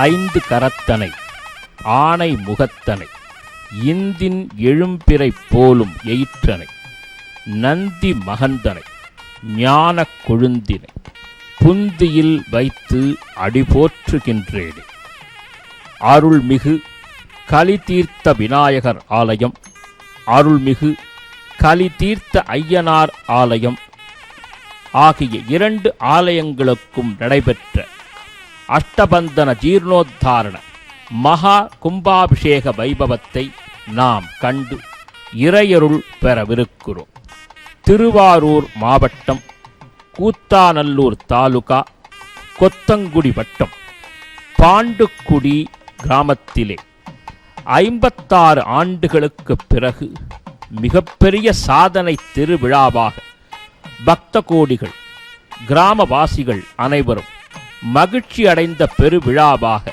ஐந்து கரத்தனை ஆனை முகத்தனை இந்தின் எழும்பிறை போலும் எயிற்றனை நந்தி மகந்தனை ஞானக் கொழுந்தினை புந்தியில் வைத்து அடிபோற்றுகின்றேனே. அருள்மிகு கலிதீர்த்த விநாயகர் ஆலயம், அருள்மிகு கலிதீர்த்த ஐயனார் ஆலயம் ஆகிய இரண்டு ஆலயங்களுக்கும் நடைபெற்ற அஷ்டபந்தன ஜீர்ணோத்தாரண மகா கும்பாபிஷேக வைபவத்தை நாம் கண்டு இறையருள் பெறவிருக்கிறோம். திருவாரூர் மாவட்டம், கூத்தாநல்லூர் தாலுகா, கொத்தங்குடி வட்டம், பாண்டுக்குடி கிராமத்திலே 56 ஆண்டுகளுக்கு பிறகு மிகப்பெரிய சாதனை திருவிழாவாக பக்த கோடிகள், கிராமவாசிகள் அனைவரும் மகிழ்ச்சி அடைந்த பெருவிழாவாக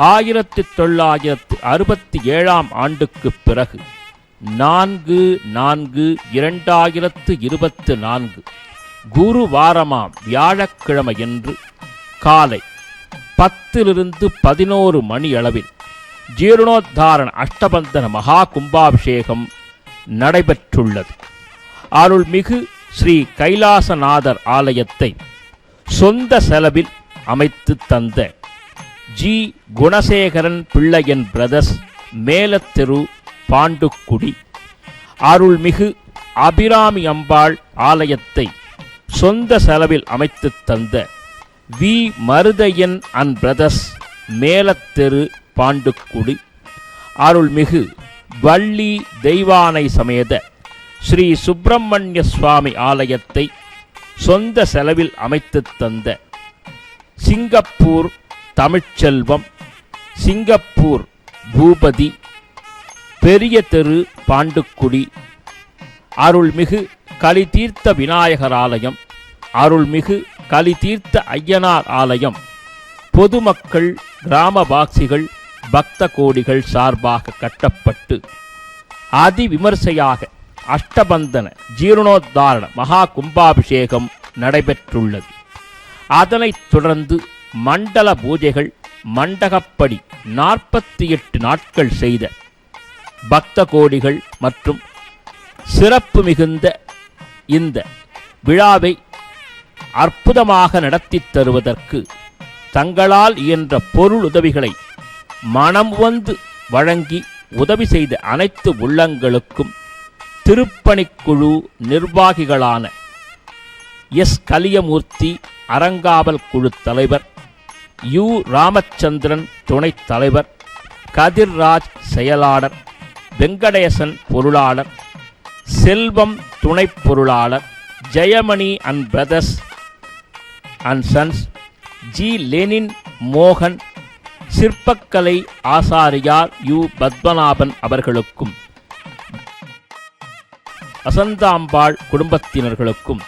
1967 ஆண்டுக்கு பிறகு 4/4/2024 குருவாரமாம் வியாழக்கிழமையன்று காலை 10 மணி அளவில் ஜீர்ணோத்தாரண அஷ்டபந்தன மகா கும்பாபிஷேகம் நடைபெற்றுள்ளது. அருள்மிகு ஸ்ரீ கைலாசநாதர் ஆலயத்தை சொந்த செலவில் அமைத்து தந்த ஜி. குணசேகரன் பிள்ளையன் பிரதர்ஸ், மேலத்தெரு, பாண்டுக்குடி, அருள்மிகு அபிராமி அம்பாள் ஆலயத்தை சொந்த செலவில் அமைத்து தந்த we. Maruthaiyan and brothers, மேலத்தெரு, Pandukudi, அருள்மிகு வள்ளி தெய்வானை சமேத ஸ்ரீ சுப்பிரமணிய சுவாமி ஆலயத்தை சொந்த செலவில் அமைத்து தந்த சிங்கப்பூர் தமிழ்ச்செல்வம், சிங்கப்பூர் பூபதி, பெரிய தெரு, பாண்டுக்குடி, அருள்மிகு கலிதீர்த்த விநாயகர் ஆலயம், அருள்மிகு கலிதீர்த்த ஐயனார் ஆலயம் பொதுமக்கள், கிராமவாசிகள், பக்த கோடிகள் சார்பாக கட்டப்பட்டு அதிவிமர்சையாக அஷ்டபந்தன ஜீர்ணோத்தாரண மகா கும்பாபிஷேகம் நடைபெற்றுள்ளது. அதனைத் தொடர்ந்து மண்டல பூஜைகள் மண்டகப்படி 48 நாட்கள் செய்த பக்த கோடிகள் மற்றும் சிறப்பு மிகுந்த இந்த விழாவை அற்புதமாக நடத்தித் தருவதற்கு தங்களால் இயன்ற பொருள் உதவிகளை மனம் வந்து வழங்கி உதவி செய்த அனைத்து உள்ளங்களுக்கும் திருப்பணிக்குழு நிர்வாகிகளான எஸ். கலியமூர்த்தி அறங்காவல் குழு தலைவர், யு. ராமச்சந்திரன் துணைத் தலைவர், கதிர்ராஜ் செயலாளர், வெங்கடேசன் பொருளாளர், செல்வம் துணைப் பொருளாளர், Jayamani and brothers and sons, G. Lenin மோகன், சிற்பக்கலை ஆசாரியார் யு. பத்மநாபன் அவர்களுக்கும் வசந்தாம்பாள் குடும்பத்தினர்களுக்கும்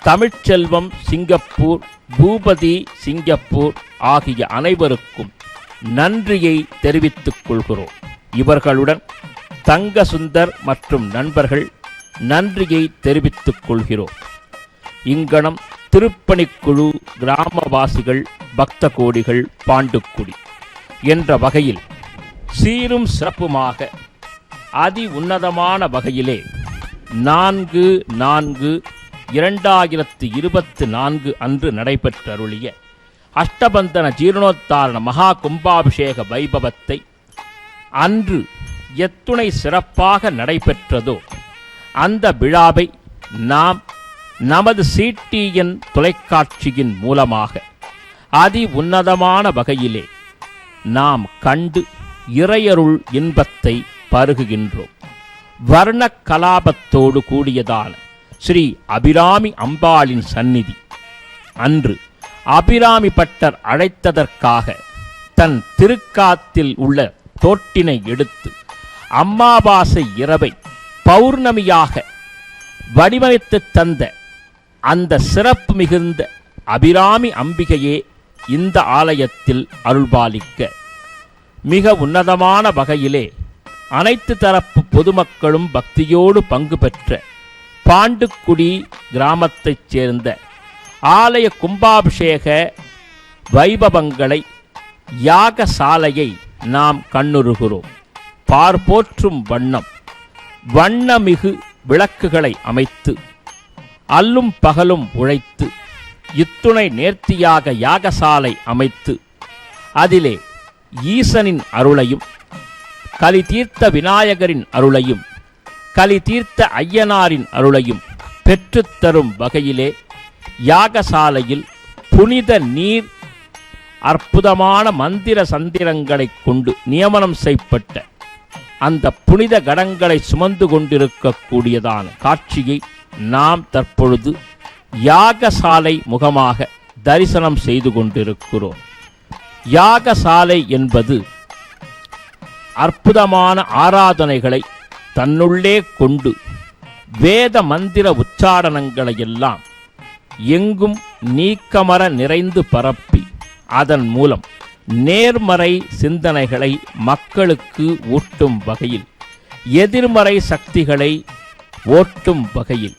தமிழ்ச்செல்வம் சிங்கப்பூர், பூபதி சிங்கப்பூர் ஆகிய அனைவருக்கும் நன்றியை தெரிவித்துக் கொள்கிறோம். இவர்களுடன் தங்கசுந்தர் மற்றும் நண்பர்கள் நன்றியை தெரிவித்துக் கொள்கிறோம். இங்கனம் திருப்பணிக்குழு, கிராமவாசிகள், பக்த கோடிகள், பாண்டுக்குடி என்ற வகையில் சீரும் சிறப்புமாக அதி உன்னதமான வகையிலே 4/4/2024 அன்று நடைபெற்றருளிய அஷ்டபந்தன ஜீர்ணோத்தாரண மகா கும்பாபிஷேக வைபவத்தை அன்று எத்துணை சிறப்பாக நடைபெற்றதோ அந்த விழாவை நாம் நமது CTN தொலைக்காட்சியின் மூலமாக அதி உன்னதமான வகையிலே நாம் கண்டு இறையருள் இன்பத்தை பருகுகின்றோம். வர்ண கலாபத்தோடு கூடியதான ஸ்ரீ அபிராமி அம்பாளின் சந்நிதி அன்று அபிராமி பட்டர் அழைத்ததற்காக தன் திருக்காத்தில் உள்ள தோட்டினை எடுத்து அம்மாவாசை இரவை பௌர்ணமியாக வடிவமைத்து தந்த அந்த சிறப்பு மிகுந்த அபிராமி அம்பிகையே இந்த ஆலயத்தில் அருள்பாலிக்க மிக உன்னதமான வகையிலே அனைத்து தரப்பு பொதுமக்களும் பக்தியோடு பங்கு பெற்ற பாண்டுக்குடி கிராமத்தைச் சேர்ந்த ஆலய கும்பாபிஷேக வைபவங்களை யாகசாலையை நாம் கண்ணுறுகிறோம். பார்போற்றும் வண்ணம் வண்ணமிகு விளக்குகளை அமைத்து அல்லும் பகலும் உழைத்து இத்துணை நேர்த்தியாக யாகசாலை அமைத்து அதிலே ஈசனின் அருளையும் கலி தீர்த்த விநாயகரின் அருளையும் கலி தீர்த்த ஐயனாரின் அருளையும் பெற்றுத்தரும் வகையிலே யாகசாலையில் புனித நீர் அற்புதமான மந்திர சந்திரங்களைக் கொண்டு நியமனம் செய்யப்பட்ட அந்த புனித கடங்களை சுமந்து கொண்டிருக்கக்கூடியதான காட்சியை நாம் தற்பொழுது யாகசாலை முகமாக தரிசனம் செய்து கொண்டிருக்கிறோம். யாகசாலை என்பது அற்புதமான ஆராதனைகளை தன்னுள்ளே கொண்டு வேத மந்திர உச்சாரணங்களையெல்லாம் எங்கும் நீக்கமர நிறைந்து பரப்பி அதன் மூலம் நேர்மறை சிந்தனைகளை மக்களுக்கு ஊட்டும் வகையில் எதிர்மறை சக்திகளை ஓட்டும் வகையில்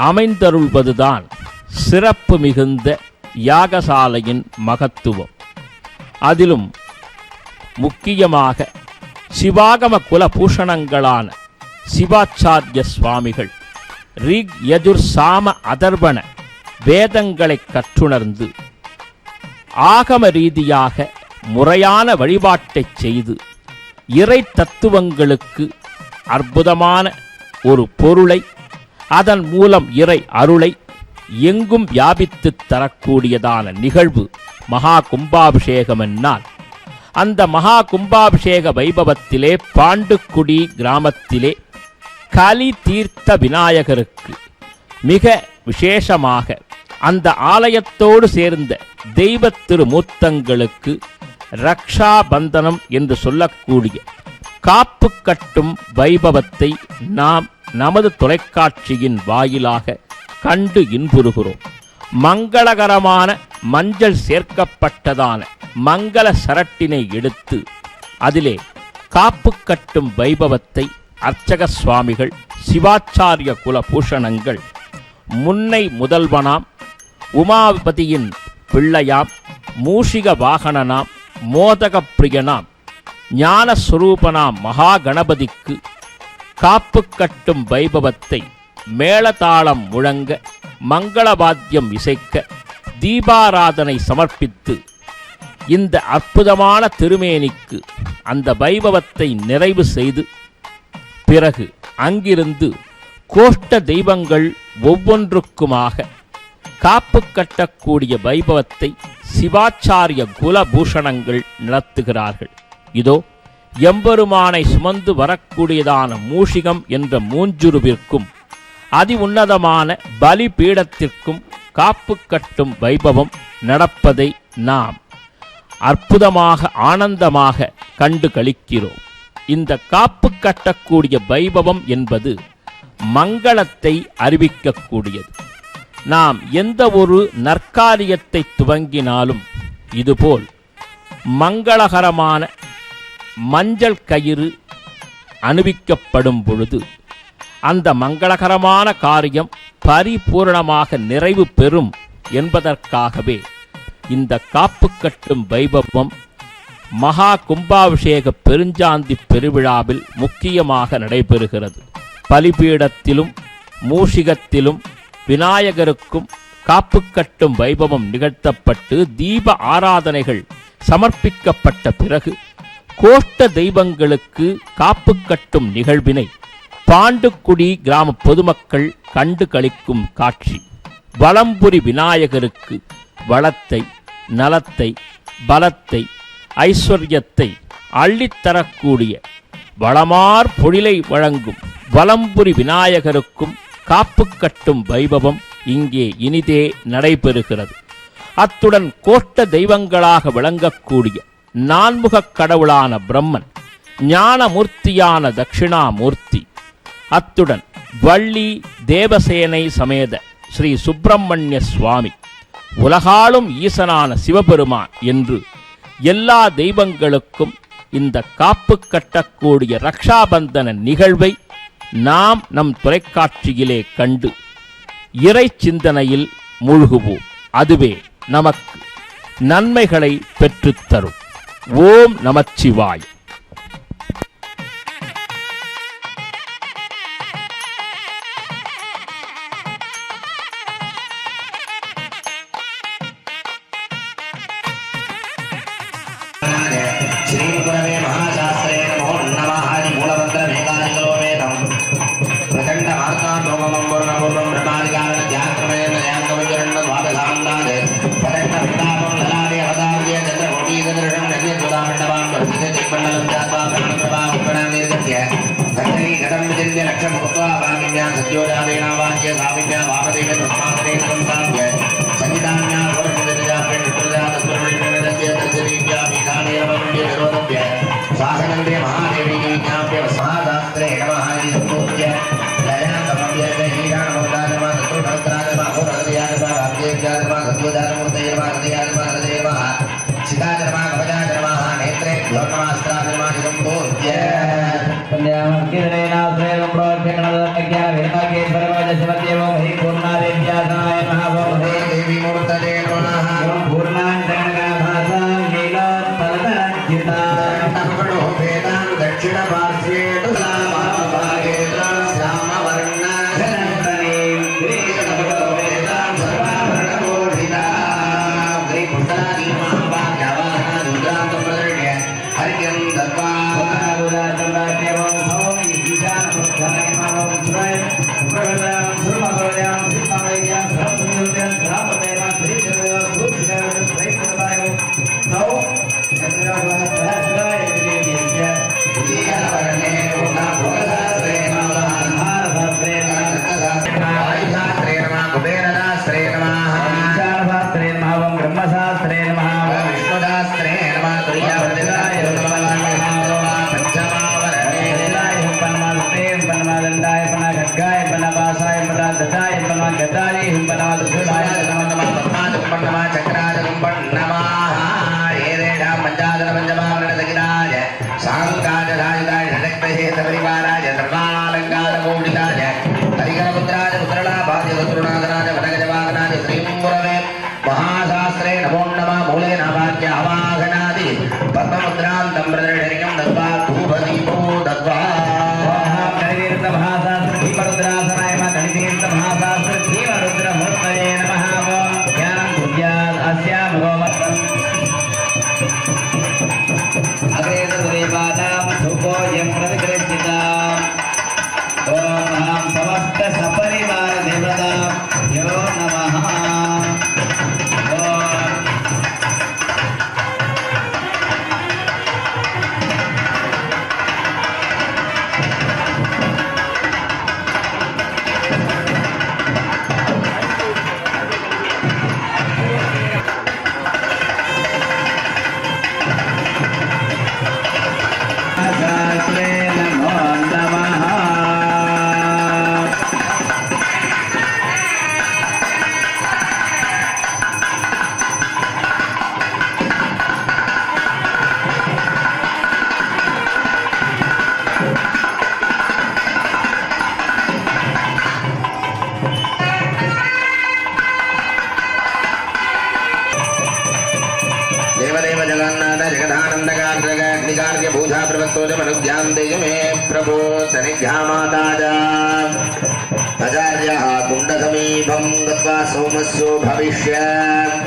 அமைந்தருள்வதுதான் சிறப்பு மிகுந்த யாகசாலையின் மகத்துவம். அதிலும் முக்கியமாக சிவாகம குல பூஷணங்களான சிவாச்சாரிய சுவாமிகள் ரிக் யஜுர் சாம அதர்வண வேதங்களை கற்றுணர்ந்து ஆகம ரீதியாக முறையான வழிபாட்டைச் செய்து இறை தத்துவங்களுக்கு அற்புதமான ஒரு பொருளை அதன் மூலம் இறை அருளை எங்கும் வியாபித்து தரக்கூடியதான நிகழ்வு மகா கும்பாபிஷேகம் என்னால், அந்த மகா கும்பாபிஷேக வைபவத்திலே பாண்டுக்குடி கிராமத்திலே கலி தீர்த்த விநாயகருக்கு மிக விசேஷமாக அந்த ஆலயத்தோடு சேர்ந்த தெய்வ திருமூர்த்தங்களுக்கு ரக்ஷா பந்தனம் என்று சொல்லக்கூடிய காப்பு கட்டும் வைபவத்தை நாம் நமது தொலைக்காட்சியின் வாயிலாக கண்டு இன்புறுகிறோம். மங்களகரமான மஞ்சள் சேர்க்கப்பட்டதான மங்கள சரட்டினை எடுத்து அதிலே காப்பு கட்டும் வைபவத்தை அர்ச்சக சுவாமிகள் சிவாச்சாரிய குல பூஷணங்கள் முன்னை முதல்வனாம் உமாபதியின் பிள்ளையாம் மூஷிக வாகனனாம் மோதக பிரியனாம் ஞானஸ்வரூபனாம் மகா கணபதிக்கு காப்பு கட்டும் வைபவத்தை மேளதாளம் முழங்க மங்களவாத்தியம் இசைக்க தீபாராதனை சமர்ப்பித்து இந்த அற்புதமான திருமேனிக்கு அந்த வைபவத்தை நிறைவு செய்து பிறகு அங்கிருந்து கோஷ்ட தெய்வங்கள் ஒவ்வொன்றுக்குமாக காப்பு கட்டக்கூடிய வைபவத்தை சிவாச்சாரிய குலபூஷணங்கள் நடத்துகிறார்கள். இதோ எம்பெருமானை சுமந்து வரக்கூடியதான மூஷிகம் என்ற மூஞ்சுருவிற்கும் அதி உன்னதமான பலி பீடத்திற்கும் காப்பு கட்டும் வைபவம் நடப்பதை நாம் அற்புதமாக ஆனந்தமாக கண்டு களிக்கிறோம். இந்த காப்பு கட்டக்கூடிய வைபவம் என்பது மங்களத்தை அறிவிக்கக்கூடியது. நாம் எந்த ஒரு நற்காரியத்தை துவங்கினாலும் இதுபோல் மங்களகரமான மஞ்சள் கயிறு அணிவிக்கப்படும் பொழுது அந்த மங்களகரமான காரியம் பரிபூரணமாக நிறைவு பெறும் என்பதற்காகவே இந்த காப்பு கட்டும் வைபவம் மகா கும்பாபிஷேக பெருஞ்சாந்தி பெருவிழாவில் முக்கியமாக நடைபெறுகிறது. பலிபீடத்திலும் மூஷிகத்திலும் விநாயகருக்கும் காப்பு கட்டும் வைபவம் நிகழ்த்தப்பட்டு தீப ஆராதனைகள் சமர்ப்பிக்கப்பட்ட பிறகு கோஷ்ட தெய்வங்களுக்கு காப்பு கட்டும் நிகழ்வினை பாண்டுக்குடி கிராம பொதுமக்கள் கண்டு களிக்கும் காட்சி. வலம்புரி விநாயகருக்கு வளத்தை, நலத்தை, பலத்தை, ஐஸ்வர்யத்தை அள்ளித்தரக்கூடிய வளமார் பொழிலை வழங்கும் வலம்புரி விநாயகருக்கும் காப்பு கட்டும் வைபவம் இங்கே இனிதே நடைபெறுகிறது. அத்துடன் கோஷ்ட தெய்வங்களாக விளங்கக்கூடிய நான்முகக் கடவுளான பிரம்மன், ஞானமூர்த்தியான தட்சிணாமூர்த்தி, அத்துடன் வள்ளி தேவசேனை சமேத ஸ்ரீ சுப்பிரமணிய சுவாமி, உலகாளும் ஈசனான சிவபெருமான் என்று எல்லா தெய்வங்களுக்கும் இந்த காப்பு கட்டக்கூடிய ரக்ஷாபந்தன நிகழ்வை நாம் நம் தொலைக்காட்சியிலே கண்டு இறை சிந்தனையில் மூழ்குவோம். அதுவே நமக்கு நன்மைகளை பெற்றுத்தரும். ஓம் நமச்சிவாய். श्रीगुरवे महाशास्त्रे नमो नमः हरि मूलमंत्र मेघानिकलो वेदं प्रचंड मार्गाण्डोमं वर्णपूर्वं ब्रह्मादिकारण ध्यानक्रमेण ध्यानकवचरण द्वादशान्तादे प्रचंड वितापं ललाटे अवतार्य चंद्रकोटि सदृशं नव्यद्वदामण्डवां वर्धिते दिक्मण्डलं जात्वा प्राणप्रभां निर्गत्य सञ्चरी घटं विचिन्त्य लक्ष्यं भूत्वा भागिन्या सत्योजातेना वाक्य साविन्या वामदेव ब्रह्मादेव संस्थाप्य संहितान्या घोरनिदजा प्रेणितुल्या तत्त्वनिर्णयस्य तर्जनीव्या पीठानेरवन्द्य विरोधव्य शासनन्दे महादेवी विज्ञाप्य महाशास्त्रे नमः इति सम्पूज्य लयनमव्य हीराणमोदानमः तत्त्वशास्त्रानमः होरहृदयानमः राज्येभ्यानमः सत्योजातमूर्तये नमः हृदयानमः हृदये नमः शिखानमः कवचानमः नेत्रे योगमास्त्रानमः इति सम्पूज्य पुण्यामर्किरणेनाश्रयं प्रोक्षणदत्तज्ञानविरमाकेश्वरवजशिवदेवो हि पूर्णादेव्यासाय नमः देवी मूर्तये नमः पूर्णाञ्जनगाभासां लीलात्फलतरञ्जिता वेदां दक्षिणपार्श्वे तु सामाभागे श्यामवर्णघनन्तनीं वेदां सर्वाभरणबोधिता श्रीपुष्करादीमां वाक्यावाहनादुर्गान्तप्रदर्श्य हरिं दत्त्वा ब्रह्मशास्त्रे नमः विष्णुशास्त्रे नमः तुर्यावर्तिताय पन्नमादंडाय पन्नगग्गाय पन्नपासाय पन्नदत्ताय पन्नगद्दाय पन्नदुषुलाय नमः पन्नमा चक्राय पन्नमाः एरेषां पञ्चादन पञ्चमावरणसगिराय शाङ्काय राजदाय षडक्तहेत परिवाराय सर्वालङ्कारमूर्तिकाय हरिकरपुत्राय पुत्रलाभाय शत्रुनाथनाय वटगजवाहनाय श्रीमुरवे महाशास्त्रे नमो नमः मूले नाभाग्य आवाहनादि पद्ममुद्रान्तं प्रदर्शनीयं दत्त्वा धूपदीपो दत्त्वा महाशास्त्र धीमरुद्रासनाय गणितीर्थ महाशास्त्र धीमरुद्रमूर्तये नमः ज्ञानं कुर्यात् अस्यामगोमत्रम् अग्रे सुदेवानां धूपोऽयं प्रतिगृह्यताम् ॐ अहं समस्त सपरिवार देवताभ्यो नमः देवदेव जगन्नाथ जगदानन्दकार्य भूजा प्रवक्तोजमनुज्ञां देय मे प्रभो सनिध्यामादाय आचार्यः कुण्डसमीपं गत्वा सोमस्यो भविष्यत्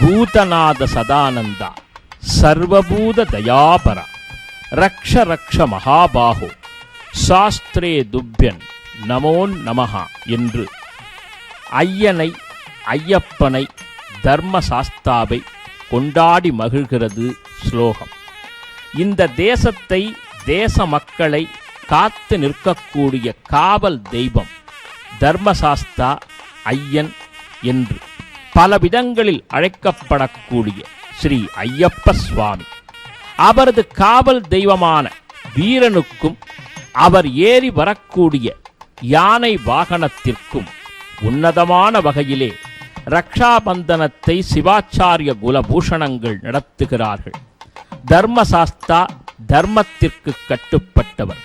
பூதநாத சதானந்தா சர்வபூத தயாபரா ரக்ஷ ரக்ஷ மகாபாஹோ சாஸ்திரே துப்யன் நமோ நமஹா என்று ஐயனை, ஐயப்பனை, தர்மசாஸ்தாவை கொண்டாடி மகிழ்கிறது ஸ்லோகம். இந்த தேசத்தை, தேச மக்களை காத்து நிற்கக்கூடிய காவல் தெய்வம் தர்மசாஸ்தா, ஐயன் என்று பல விதங்களில் அழைக்கப்படக்கூடிய ஸ்ரீ ஐயப்ப சுவாமி, அவரது காவல் தெய்வமான வீரனுக்கும் அவர் ஏறி வரக்கூடிய யானை வாகனத்திற்கும் உன்னதமான வகையிலே ரக்ஷாபந்தனத்தை சிவாச்சாரிய குலபூஷணங்கள் நடத்துகிறார்கள். தர்மசாஸ்தா தர்மத்திற்கு கட்டுப்பட்டவர்.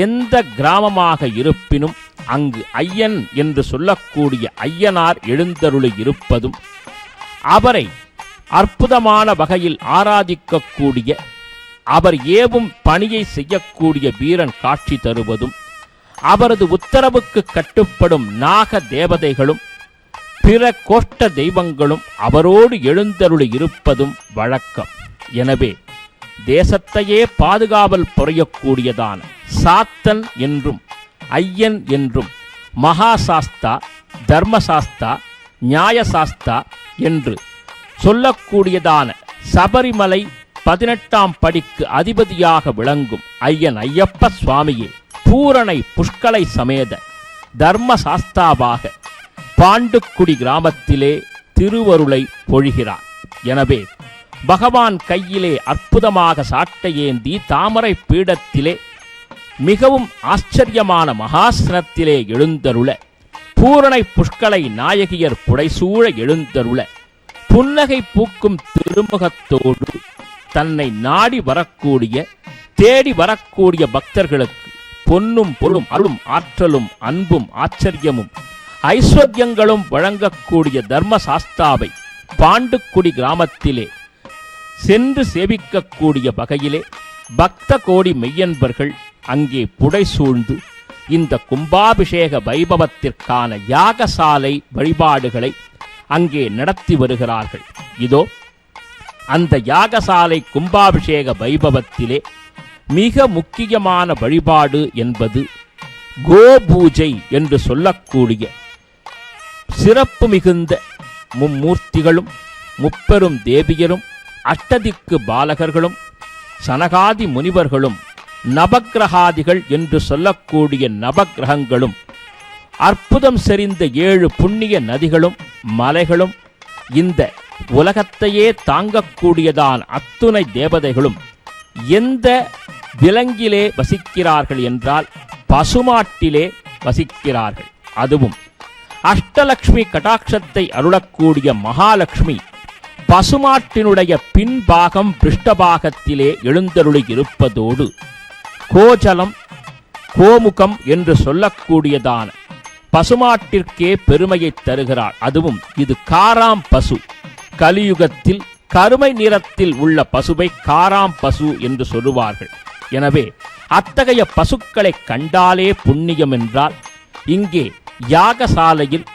எந்த கிராமமாக இருப்பினும் அங்கு ஐயன் என்று சொல்லக்கூடிய ஐயனார் எழுந்தருளி இருப்பதும், அவரை அற்புதமான வகையில் ஆராதிக்கக்கூடிய, அவர் ஏவும் பணியை செய்யக்கூடிய வீரன் காட்சி தருவதும், அவரது உத்தரவுக்கு கட்டுப்படும் நாக தேவதைகளும் பிற கோஷ்ட தெய்வங்களும் அவரோடு எழுந்தருளி இருப்பதும் வழக்கம். எனவே தேசத்தையே பாதுகாவல் புரியக்கூடியதான சாத்தன் என்றும் ஐயன் என்றும் மகாசாஸ்தா, தர்மசாஸ்தா, நியாயசாஸ்தா என்று சொல்லக்கூடியதான சபரிமலை 18ஆம் படிக்கு அதிபதியாக விளங்கும் ஐயன் ஐயப்ப சுவாமியே பூரணை புஷ்கலை சமேத தர்மசாஸ்தாவாக பாண்டுக்குடி கிராமத்திலே திருவருளை பொழிகிறார். எனவே பகவான் கையிலே அற்புதமாக சாட்டை ஏந்தி தாமரை பீடத்திலே மிகவும் ஆச்சரியமான மகாசனத்திலே எழுந்தருள, பூரணை புஷ்கலை நாயகியர் புடைசூழ எழுந்தருள, புன்னகை பூக்கும் திருமுகத்தோடு தன்னை நாடி வரக்கூடிய, தேடி வரக்கூடிய பக்தர்களுக்கு பொன்னும் பொருளும் அருளும் ஆற்றலும் அன்பும் ஆச்சரியமும் ஐஸ்வர்யங்களும் வழங்கக்கூடிய தர்மசாஸ்தாவை பாண்டுக்குடி கிராமத்திலே சென்று சேவிக்கக்கூடிய வகையிலே பக்த கோடி மெய்யன்பர்கள் அங்கே புடைசூழ்ந்து இந்த கும்பாபிஷேக வைபவத்திற்கான யாகசாலை வழிபாடுகளை அங்கே நடத்தி வருகிறார்கள். இதோ அந்த யாகசாலை கும்பாபிஷேக வைபவத்திலே மிக முக்கியமான வழிபாடு என்பது கோபூஜை என்று சொல்லக்கூடிய சிறப்பு மிகுந்த மும்மூர்த்திகளும், முப்பெரும் தேவியரும், அஷ்டதிக்கு பாலகர்களும், சனகாதி முனிவர்களும், நவக்கிரகாதிகள் என்று சொல்லக்கூடிய நவக்கிரகங்களும், அற்புதம் செறிந்த 7 புண்ணிய நதிகளும் மலைகளும், இந்த உலகத்தையே தாங்கக்கூடியதான் அத்துணை தேவதைகளும் எந்த விலங்கிலே வசிக்கிறார்கள் என்றால் பசுமாட்டிலே வசிக்கிறார்கள். அதுவும் அஷ்டலக்ஷ்மி கடாட்சத்தை அருளக்கூடிய மகாலட்சுமி பசுமாட்டினுடைய பின்பாகம் பிருஷ்டபாகத்திலே எழுந்தருளி இருப்பதோடு கோஜலம், கோமுகம் என்று சொல்லக்கூடியதான பசுமாட்டிற்கே பெருமையை தருகிறார். அதுவும் இது காராம் பசு. கலியுகத்தில் கருமை நிறத்தில் உள்ள பசுவை காராம் பசு என்று சொல்லுவார்கள். எனவே அத்தகைய பசுக்களை கண்டாலே புண்ணியம் என்றால், இங்கே யாகசாலையில்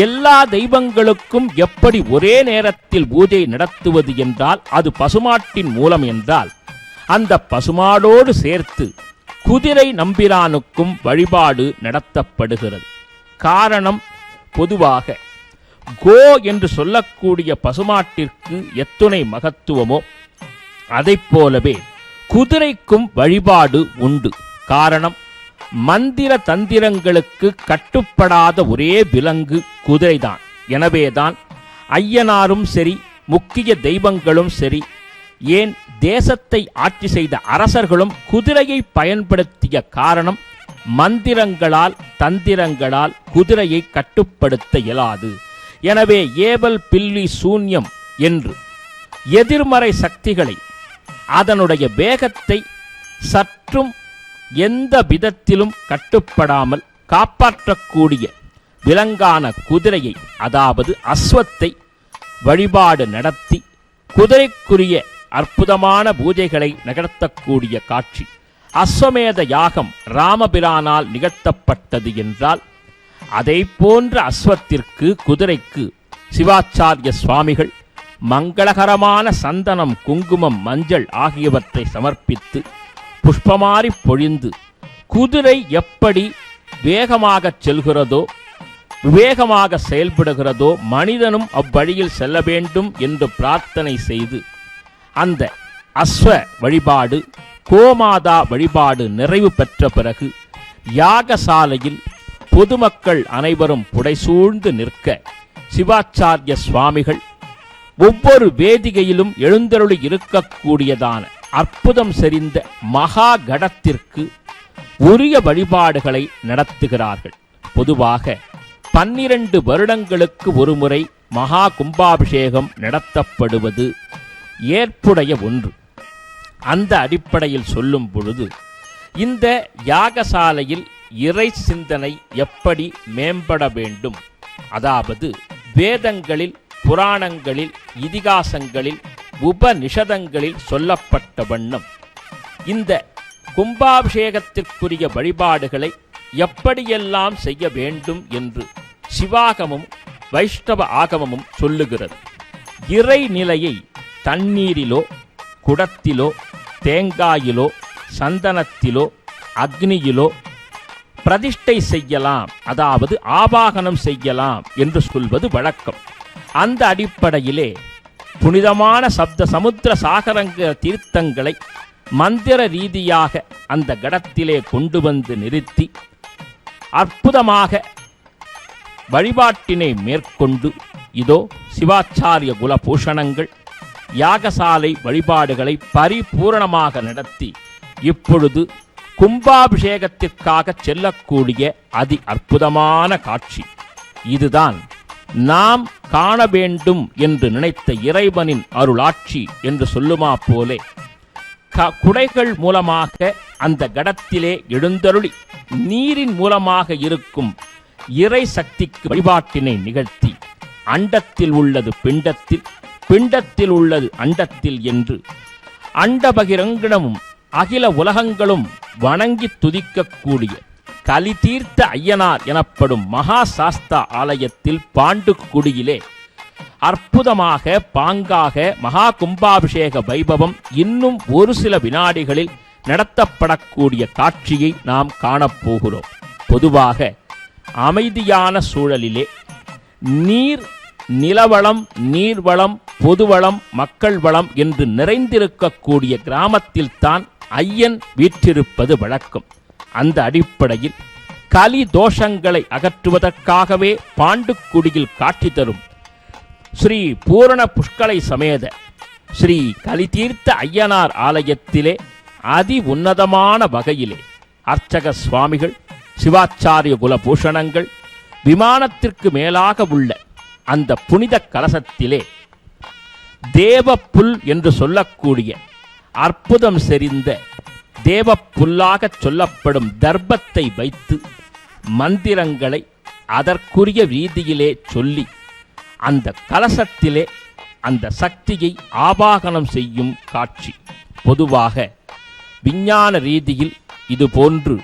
எல்லா தெய்வங்களுக்கும் எப்படி ஒரே நேரத்தில் பூஜை நடத்துவது என்றால் அது பசுமாட்டின் மூலம் என்றால், அந்த பசுமாடோடு சேர்த்து குதிரை நம்பிரானுக்கும் வழிபாடு நடத்தப்படுகிறது. காரணம், பொதுவாக கோ என்று சொல்லக்கூடிய பசுமாட்டிற்கு எத்துணை மகத்துவமோ அதைப் போலவே குதிரைக்கும் வழிபாடு உண்டு. காரணம், மந்திர தந்திரங்களுக்கு கட்டுப்படாத ஒரே விலங்கு குதிரைதான். எனவேதான் ஐயனாரும் சரி, முக்கிய தெய்வங்களும் சரி, ஏன் தேசத்தை ஆட்சி செய்த அரசர்களும் குதிரையை பயன்படுத்திய காரணம், மந்திரங்களால் தந்திரங்களால் குதிரையை கட்டுப்படுத்த இயலாது. எனவே ஏவல் பில்லி சூன்யம் என்று எதிர்மறை சக்திகளை, அதனுடைய வேகத்தை சற்றும் எந்த விதத்திலும் கட்டுப்படாமல் காப்பாற்றக்கூடிய விலங்கான குதிரையை, அதாவது அஸ்வத்தை வழிபாடு நடத்தி குதிரைக்குரிய அற்புதமான பூஜைகளை நிகழ்த்தக்கூடிய காட்சி அஸ்வமேத யாகம் ராமபிரானால் நிகழ்த்தப்பட்டது என்றால், அதை போன்ற அஸ்வத்திற்கு, குதிரைக்கு சிவாச்சாரிய சுவாமிகள் மங்களகரமான சந்தனம், குங்குமம், மஞ்சள் ஆகியவற்றை சமர்ப்பித்து புஷ்பமாரி பொழிந்து, குதிரை எப்படி வேகமாகச் செல்கிறதோ, விவேகமாக செயல்படுகிறதோ, மனிதனும் அவ்வழியில் செல்ல வேண்டும் என்று பிரார்த்தனை செய்து அந்த அஸ்வ வழிபாடு, கோமாதா வழிபாடு நிறைவு பெற்ற பிறகு யாகசாலையில் பொதுமக்கள் அனைவரும் புடைசூழ்ந்து நிற்க சிவாச்சாரிய சுவாமிகள் ஒவ்வொரு வேதிகையிலும் எழுந்தருளி இருக்கக்கூடியதான அற்புதம் செறிந்த மகா கடத்திற்கு உரிய வழிபாடுகளை நடத்துகிறார்கள். பொதுவாக 12 வருடங்களுக்கு ஒருமுறை மகா கும்பாபிஷேகம் நடத்தப்படுவது ஏற்புடைய ஒன்று. அந்த அடிப்படையில் சொல்லும் பொழுது இந்த யாகசாலையில் இறை சிந்தனை எப்படி மேம்பட வேண்டும், அதாவது வேதங்களில், புராணங்களில், இதிகாசங்களில், உபநிஷதங்களில் சொல்லப்பட்ட வண்ணம் இந்த கும்பாபிஷேகத்திற்குரிய வழிபாடுகளை எப்படியெல்லாம் செய்ய வேண்டும் என்று சிவாகமும் வைஷ்ணவ ஆகமமும் சொல்லுகிறது. இறைநிலையை தண்ணீரிலோ, குடத்திலோ, தேங்காயிலோ, சந்தனத்திலோ, அக்னியிலோ பிரதிஷ்டை செய்யலாம், அதாவது ஆபாகனம் செய்யலாம் என்று சொல்வது வழக்கம். அந்த அடிப்படையிலே புனிதமான சப்த சமுத்திர சாகரங்க தீர்த்தங்களை மந்திர ரீதியாக அந்த கடத்திலே கொண்டு வந்து நிறுத்தி அற்புதமாக வழிபாட்டினை மேற்கொண்டு இதோ சிவாச்சாரிய குலபூஷணங்கள் யாகசாலை வழிபாடுகளை பரிபூரணமாக நடத்தி இப்பொழுது கும்பாபிஷேகத்திற்காக செல்லக்கூடிய அதி அற்புதமான காட்சி இதுதான். நாம் காண வேண்டும் என்று நினைத்த இறைவனின் அருளாட்சி என்று சொல்லுமா போலே குடைகள் மூலமாக அந்த கடத்திலே எழுந்தருளி நீரின் மூலமாக இருக்கும் இறை சக்திக்கு வழிபாட்டினை நிகழ்த்தி அண்டத்தில் உள்ளது பிண்டத்தில், பிண்டத்தில் உள்ளது அண்டத்தில் என்று அண்டபகிரங்கணமும் அகில உலகங்களும் வணங்கி துதிக்கக்கூடிய கலி தீர்த்த ஐயனார் எனப்படும் மகா சாஸ்தா ஆலயத்தில் பாண்டுக்குடியிலே அற்புதமாக பாங்காக மகா கும்பாபிஷேக வைபவம் இன்னும் ஒரு சில வினாடிகளில் நடத்தப்படக்கூடிய காட்சியை நாம் காணப்போகிறோம். பொதுவாக அமைதியான சூழலிலே நீர், நிலவளம், நீர்வளம், பொதுவளம், மக்கள் வளம் என்று நிறைந்திருக்கக்கூடிய கிராமத்தில்தான் ஐயன் வீற்றிருப்பது வழக்கம். அந்த அடிப்படையில் கலி தோஷங்களை அகற்றுவதற்காகவே பாண்டுக்குடியில் காட்சி தரும் ஸ்ரீ பூரண புஷ்கலை சமேத ஸ்ரீ கலிதீர்த்த ஐயனார் ஆலயத்திலே அதி உன்னதமான வகையிலே அர்ச்சக சுவாமிகள், சிவாச்சாரிய குலபூஷணங்கள் விமானத்திற்கு மேலாக உள்ள அந்த புனித கலசத்திலே தேவப்புல் என்று சொல்லக்கூடிய அற்புதம் செறிந்த தேவப்புல்லாக சொல்லப்படும் தர்ப்பத்தை வைத்து மந்திரங்களை அதற்குரிய ரீதியிலே சொல்லி அந்த கலசத்திலே அந்த சக்தியை ஆபாகனம் செய்யும் காட்சி. பொதுவாக விஞ்ஞான ரீதியில் இதுபோன்று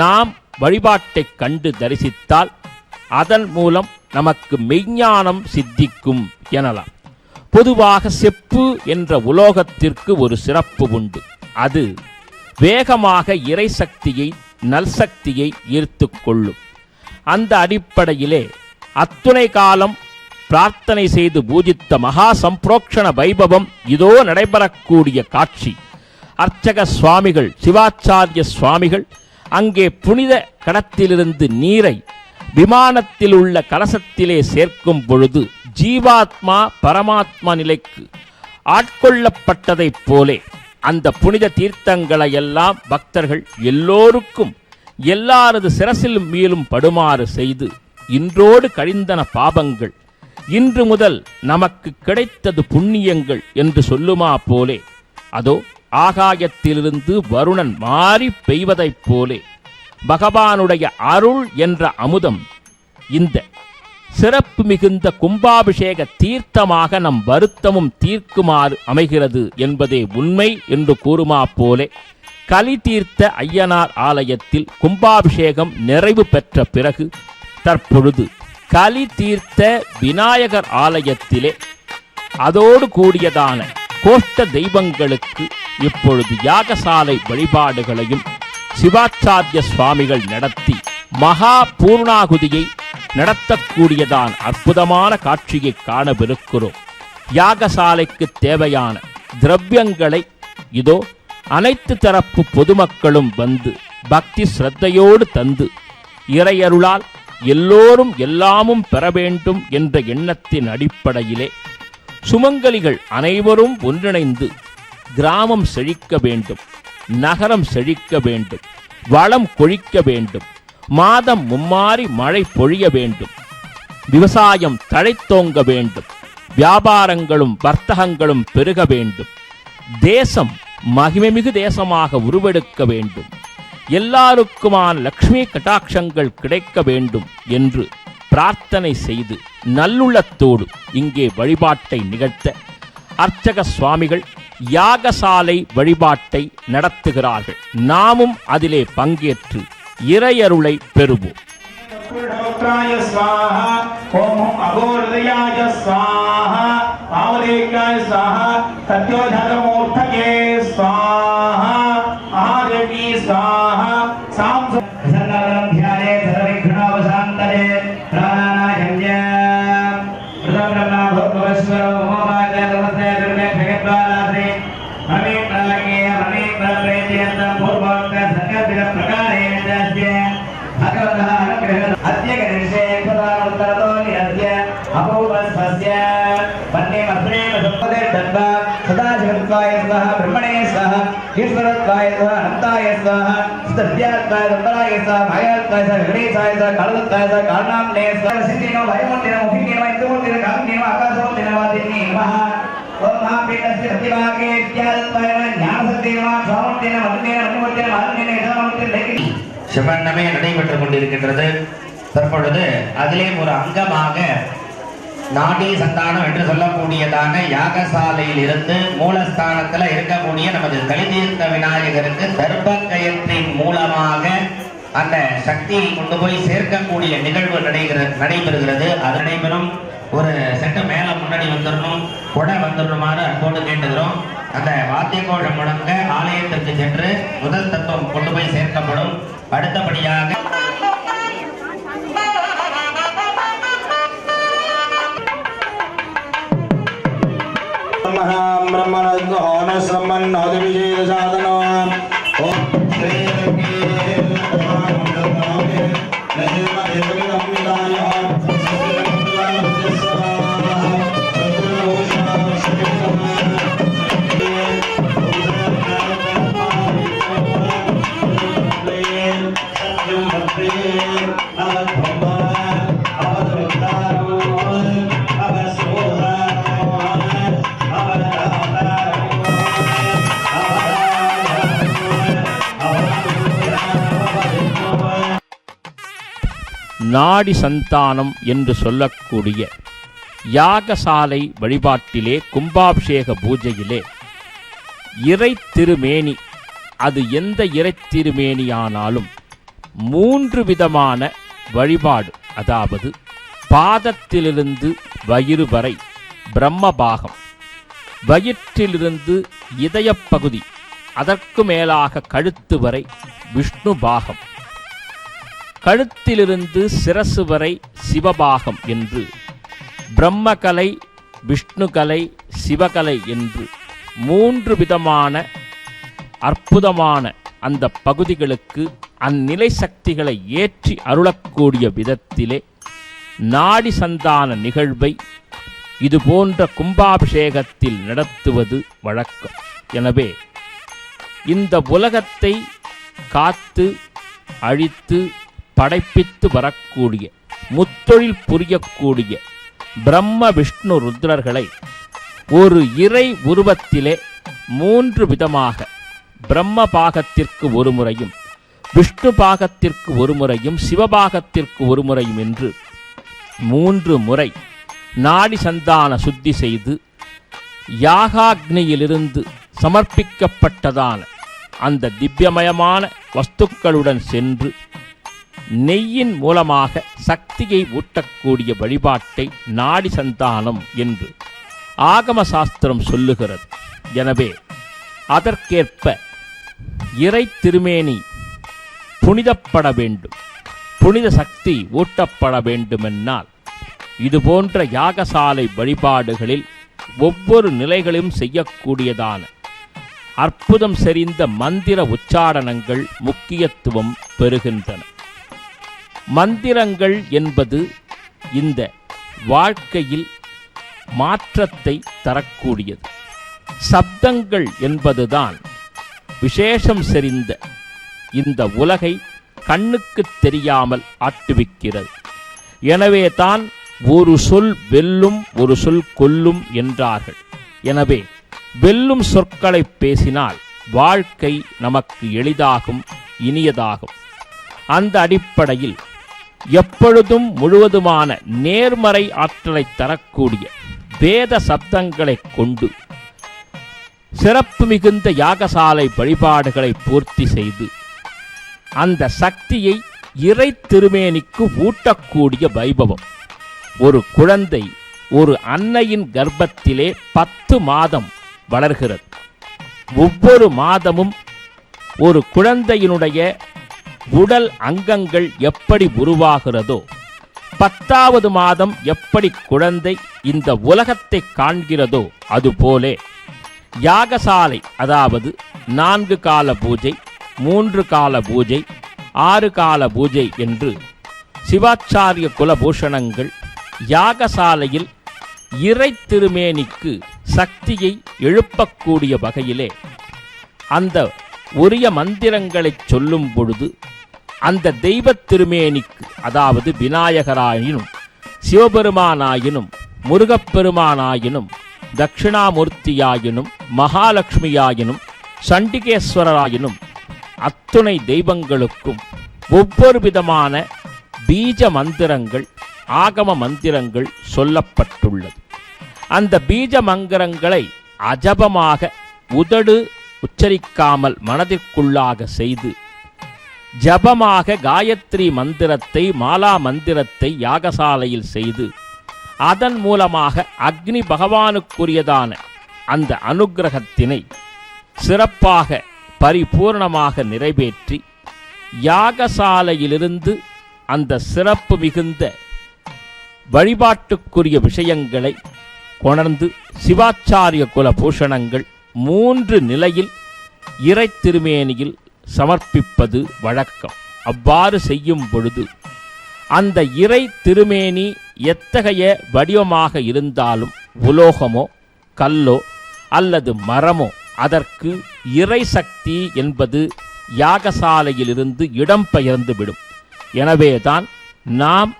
நாம் வழிபாட்டைக் கண்டு தரிசித்தால் அதன் மூலம் நமக்கு மெய்ஞானம் சித்திக்கும் எனலாம். பொதுவாக செப்பு என்ற உலோகத்திற்கு ஒரு சிறப்பு உண்டு. அது வேகமாக இறை சக்தியை, நல்சக்தியை ஈர்த்து கொள்ளும். அந்த அடிப்படையிலே அத்துணை காலம் பிரார்த்தனை செய்து பூஜித்த மகா சம்பிரோக்ஷண வைபவம் இதோ நடைபெறக்கூடிய காட்சி. அர்ச்சக சுவாமிகள், சிவாச்சாரிய சுவாமிகள் அங்கே புனித கடத்திலிருந்து நீரை விமானத்தில் உள்ள கலசத்திலே சேர்க்கும் பொழுது ஜீவாத்மா பரமாத்மா நிலைக்கு ஆட்கொள்ளப்பட்டதைப் போலே அந்த புனித தீர்த்தங்களை எல்லாம் பக்தர்கள் எல்லோருக்கும் எல்லாரது சிரசில் மீளும் படுமாறு செய்து இன்றோடு கழிந்தன பாபங்கள், இன்று முதல் நமக்கு கிடைத்தது புண்ணியங்கள் என்று சொல்லுமா போலே அதோ ஆகாயத்திலிருந்து வருணன் மாறி பெய்வதைப் போலே பகவானுடைய அருள் என்ற அமுதம் இந்த சிறப்பு மிகுந்த கும்பாபிஷேக தீர்த்தமாக நம் வருத்தமும் தீர்க்குமாறு அமைகிறது என்பதே உண்மை என்று கூறுமா போலே கலி தீர்த்த ஐயனார் ஆலயத்தில் கும்பாபிஷேகம் நிறைவு பெற்ற பிறகு தற்பொழுது கலி தீர்த்த விநாயகர் ஆலயத்திலே அதோடு கூடியதான கோஷ்ட தெய்வங்களுக்கு இப்பொழுது யாகசாலை வழிபாடுகளையும் சிவாச்சாரிய சுவாமிகள் நடத்தி மகா பூர்ணாகுதியை நடத்தக்கூடியதான் அற்புதமான காட்சியை காணவிருக்கிறோம். யாகசாலைக்கு தேவையான திரவியங்களை இதோ அனைத்து தரப்பு பொதுமக்களும் வந்து பக்தி சிரத்தையோடு தந்து இறையருளால் எல்லோரும் எல்லாமும் பெற வேண்டும் என்ற எண்ணத்தின் அடிப்படையிலே சுமங்கலிகள் அனைவரும் ஒன்றிணைந்து கிராமம் செழிக்க வேண்டும், நகரம் செழிக்க வேண்டும், வளம் கொழிக்க வேண்டும், மாதம் மும்மாறி மழை பொழிய வேண்டும், விவசாயம் தழைத்தோங்க வேண்டும், வியாபாரங்களும் வர்த்தகங்களும் பெருக வேண்டும், தேசம் மகிமைமிகு தேசமாக உருவெடுக்க வேண்டும், எல்லாருக்குமான லக்ஷ்மி கட்டாட்சங்கள் கிடைக்க வேண்டும் என்று பிரார்த்தனை செய்து நல்லுள்ளத்தோடு இங்கே வழிபாட்டை நிகழ்த்த அர்ச்சக சுவாமிகள் யாகசாலை வழிபாட்டை நடத்துகிறார்கள். நாமும் அதிலே பங்கேற்று இறையருளை பெறுவோம். ब्रह्मणे स्वाहा ईश्वरत्वाय स्वाहा अनंताय स्वाहा सत्यात्वाय दंबराय स्वाहा भायात्वाय स्वाहा गणेशाय स्वाहा कालवत्वाय स्वाहा कालनामने स्वाहा सिद्धिनो भयमुत्तिनो मुखिनो इंदुमुत्तिनो कामिनो आकाशमुत्तिनो वादिनी नमः ओम महापीठस्य प्रतिभागे इत्यादत्वाय ஞானசக்தியமா சாமர்த்தியன மந்தின அனுமத்தின மந்தின இதமுத்தின சிவன்னமே நடைபெற்றுக் கொண்டிருக்கின்றது. தற்பொழுது அதிலே ஒரு அங்கமாக நாடி சந்தானம் என்று சொல்லக்கூடியதான யாகசாலையில் இருந்து மூலஸ்தானத்தில் இருக்கக்கூடிய நமது கலிதீர்த்த விநாயகருக்கு தர்ப்பக்கயத்தின் மூலமாக அந்த சக்தியை கொண்டு போய் சேர்க்கக்கூடிய நிகழ்வு நடைபெறுகிறது. அது நடைபெறும். ஒரு செட்டு மேல முன்னாடி வந்துடணும், கொடை வந்துடணுமாறு அன்போடு கேட்டுக்கிறோம். அந்த வாத்திய கோஷம் முழங்க ஆலயத்திற்கு சென்று முதல் தத்துவம் கொண்டு போய் சேர்க்கப்படும். அடுத்தபடியாக நாடி சந்தானம் என்று சொல்லக்கூடிய யாகசாலை வழிபாட்டிலே கும்பாபிஷேக பூஜையிலே இறை திருமேனி, அது எந்த இறை திருமேனியானாலும் 3 விதமான வழிபாடு, அதாவது பாதத்திலிருந்து வயிறு வரை பிரம்மபாகம், வயிற்றிலிருந்து இதயப்பகுதி, அதற்கு மேலாக கழுத்து வரை விஷ்ணு பாகம், கழுத்திலிருந்து சிரசு வரை சிவபாகம் என்று பிரம்மகலை, விஷ்ணுகலை, சிவகலை என்று 3 விதமான அற்புதமான அந்த பகுதிகளுக்கு அந்நிலை சக்திகளை ஏற்றி அருளக்கூடிய விதத்திலே நாடி சந்தான நிகழ்வை இதுபோன்ற கும்பாபிஷேகத்தில் நடத்துவது வழக்கம். எனவே இந்த உலகத்தை காத்து அழித்து படைப்பித்து வரக்கூடிய, முத்தொழில் புரியக்கூடிய பிரம்ம விஷ்ணு ருத்ரர்களை ஒரு இறை உருவத்திலே 3 விதமாக, பிரம்ம பாகத்திற்கு ஒரு முறையும், விஷ்ணு பாகத்திற்கு ஒரு முறையும், சிவபாகத்திற்கு ஒரு முறையும் என்று 3 முறை நாடி சந்தான சுத்தி செய்து யாகாக்னியிலிருந்து சமர்ப்பிக்கப்பட்டதான அந்த திவ்யமயமான வஸ்துக்களுடன் சென்று நெய்யின் மூலமாக சக்தியை ஊட்டக்கூடிய வழிபாட்டை நாடி சந்தானம் என்று ஆகம சாஸ்திரம் சொல்லுகிறது. எனவே அதற்கேற்ப இறை திருமேனி புனிதப்பட வேண்டும், புனித சக்தி ஊட்டப்பட வேண்டுமென்னால் இதுபோன்ற யாகசாலை வழிபாடுகளில் ஒவ்வொரு நிலைகளிலும் செய்யக்கூடியதான அற்புதம் செறிந்த மந்திர உச்சாரணங்கள் முக்கியத்துவம் பெறுகின்றன. மந்திரங்கள் என்பது இந்த வாழ்க்கையில் மாற்றத்தை தரக்கூடியது. சப்தங்கள் என்பதுதான் விசேஷம் செறிந்த இந்த உலகை கண்ணுக்கு தெரியாமல் ஆட்டுவிக்கிறது. எனவே தான் ஒரு சொல் வெல்லும், ஒரு சொல் கொல்லும் என்றார்கள். எனவே வெல்லும் சொற்களை பேசினால் வாழ்க்கை நமக்கு எளிதாகும், இனியதாகும். அந்த அடிப்படையில் எப்பொழுதும் முழுவதுமான நேர்மறை ஆற்றலை தரக்கூடிய வேத சப்தங்களை கொண்டு சிறப்பு மிகுந்த யாகசாலை வழிபாடுகளை பூர்த்தி செய்து அந்த சக்தியை இறை திருமேனிக்கு ஊட்டக்கூடிய வைபவம். ஒரு குழந்தை ஒரு அன்னையின் கர்ப்பத்திலே 10 மாதம் வளர்கிறது. ஒவ்வொரு மாதமும் ஒரு குழந்தையினுடைய உடல் அங்கங்கள் எப்படி உருவாகிறதோ, 10வது மாதம் எப்படி குழந்தை இந்த உலகத்தை காண்கிறதோ, அதுபோலே யாகசாலை, அதாவது 4 கால பூஜை, 3 கால பூஜை, 6 கால பூஜை என்று சிவாச்சாரிய குலபூஷணங்கள் யாகசாலையில் இறை திருமேனிக்கு சக்தியை எழுப்பக்கூடிய வகையிலே அந்த உரிய மந்திரங்களை சொல்லும் பொழுது அந்த தெய்வ திருமேனிக்கு, அதாவது விநாயகராயினும் சிவபெருமானாயினும் முருகப்பெருமானாயினும் தட்சிணாமூர்த்தியாயினும் மகாலட்சுமியாயினும் சண்டிகேஸ்வரராயினும் அத்துணை தெய்வங்களுக்கும் ஒவ்வொரு விதமான பீஜ மந்திரங்கள், ஆகம மந்திரங்கள் சொல்லப்பட்டுள்ளது. அந்த பீஜ மந்திரங்களை அஜபமாக உதடு உச்சரிக்காமல் மனதிற்குள்ளாக செய்து ஜபமாக காயத்ரி மந்திரத்தை, மாலா மந்திரத்தை யாகசாலையில் செய்து அதன் மூலமாக அக்னி பகவானுக்குரியதான அந்த அனுக்கிரகத்தினை சிறப்பாக பரிபூர்ணமாக நிறைவேற்றி யாகசாலையிலிருந்து அந்த சிறப்பு மிகுந்த வழிபாட்டுக்குரிய விஷயங்களை கொணர்ந்து சிவாச்சாரிய குல பூஷணங்கள் 3 நிலையில் இறை திருமேனியில் சமர்ப்பிப்பது வழக்கம். அவ்வாறு செய்யும் பொழுது அந்த இறை திருமேனி எத்தகைய வடிவமாக இருந்தாலும், உலோகமோ கல்லோ அல்லது மரமோ, அதற்கு இறை சக்தி என்பது யாகசாலையிலிருந்து இடம்பெயர்ந்துவிடும். எனவேதான் நாம்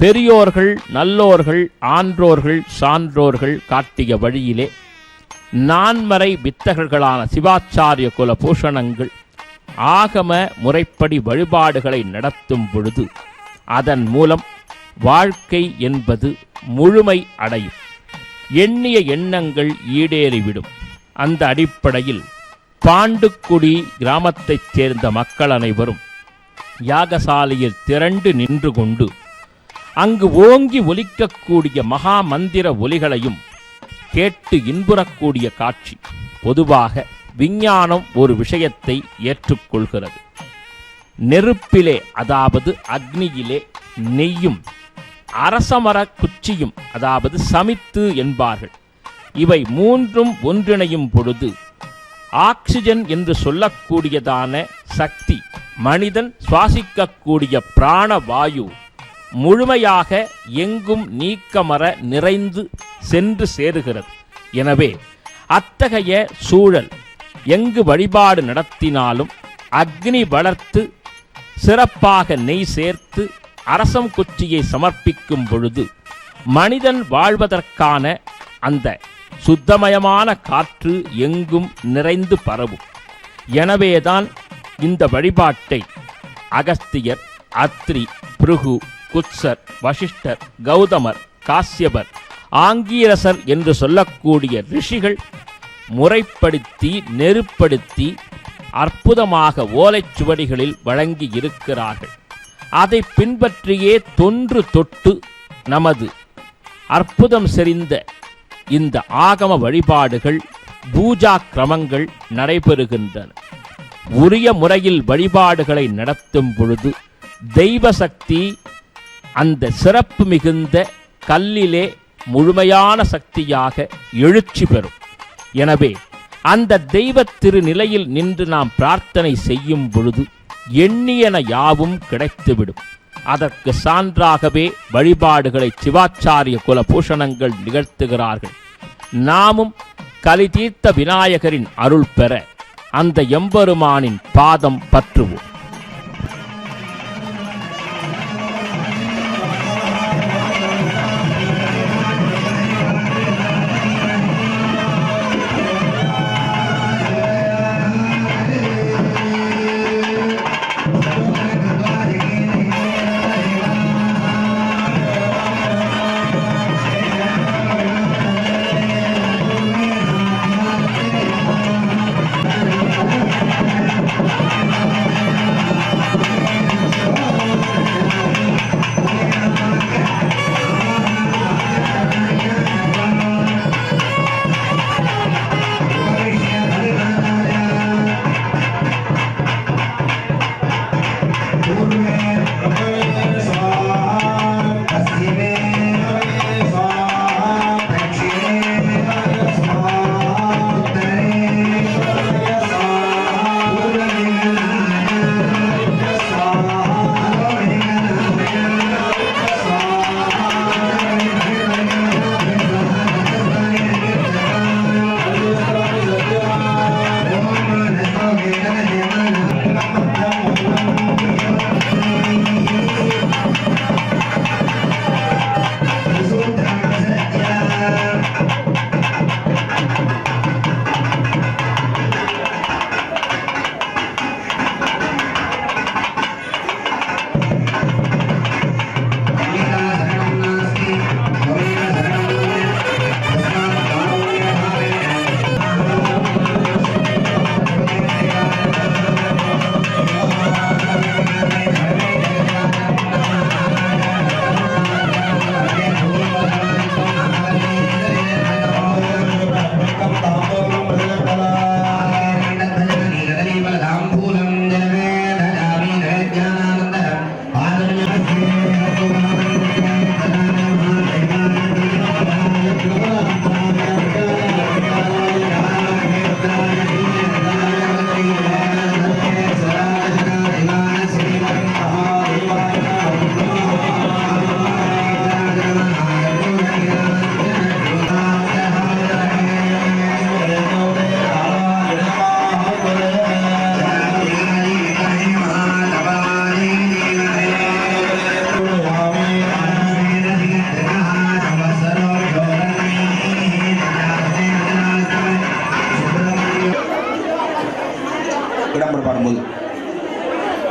பெரியோர்கள், நல்லோர்கள், ஆன்றோர்கள், சான்றோர்கள் காட்டிய வழியிலே நான்மறை வித்தகர்களான சிவாச்சாரிய குல பூஷணங்கள் ஆகம முறைப்படி வழிபாடுகளை நடத்தும் பொழுது அதன் மூலம் வாழ்க்கை என்பது முழுமை அடையும், எண்ணிய எண்ணங்கள் ஈடேறிவிடும். அந்த அடிப்படையில் பாண்டுக்குடி கிராமத்தைச் சேர்ந்த மக்கள் அனைவரும் யாகசாலையில் திரண்டு நின்று கொண்டு அங்கு ஓங்கி ஒலிக்கக்கூடிய மகா மந்திர ஒலிகளையும் கேட்டு இன்புறக்கூடிய காட்சி. பொதுவாக விஞ்ஞானம் ஒரு விஷயத்தை ஏற்றுக்கொள்கிறது. நெருப்பிலே, அதாவது அக்னியிலே நெய்யும் அரசமர குச்சியும், அதாவது சமித்து என்பார்கள், இவை 3ம் ஒன்றிணையும் பொழுது ஆக்சிஜன் என்று சொல்லக்கூடியதான சக்தி, மனிதன் சுவாசிக்கக்கூடிய பிராணவாயு முழுமையாக எங்கும் நீக்கமர நிறைந்து சென்று சேருகிறது. எனவே அத்தகைய சூழல் எங்கு வழிபாடு நடத்தினாலும் அக்னி வளர்த்து சிறப்பாக நெய் சேர்த்து அரசம் குச்சியை சமர்ப்பிக்கும் பொழுது மனிதன் வாழ்வதற்கான அந்த சுத்தமயமான காற்று எங்கும் நிறைந்து பரவும். எனவேதான் இந்த வழிபாட்டை அகஸ்தியர், அத்ரி, பிருகு, குத்சர், வசிஷ்டர், கௌதமர், காசியபர், ஆங்கீரசர் என்று சொல்லக்கூடிய ரிஷிகள் முறைப்படுத்தி நெருப்படுத்தி அற்புதமாக ஓலைச்சுவடிகளில் வழங்கி இருக்கிறார்கள். அதை பின்பற்றியே தொன்று தொட்டு நமது அற்புதம் செறிந்த இந்த ஆகம வழிபாடுகள் பூஜா கிரமங்கள் நடைபெறுகின்றன. உரிய முறையில் வழிபாடுகளை நடத்தும் பொழுது தெய்வ சக்தி அந்த சிறப்பு மிகுந்த கல்லிலே முழுமையான சக்தியாக எழுச்சி பெறும். எனவே அந்த தெய்வ திருநிலையில் நின்று நாம் பிரார்த்தனை செய்யும் பொழுது எண்ணியன யாவும் கிடைத்துவிடும். அதற்கு சான்றாகவே வழிபாடுகளை சிவாச்சாரிய குல பூஷணங்கள் நிகழ்த்துகிறார்கள். நாமும் கலி தீர்த்த விநாயகரின் அருள் பெற அந்த எம்பெருமானின் பாதம் பற்றுவோம்.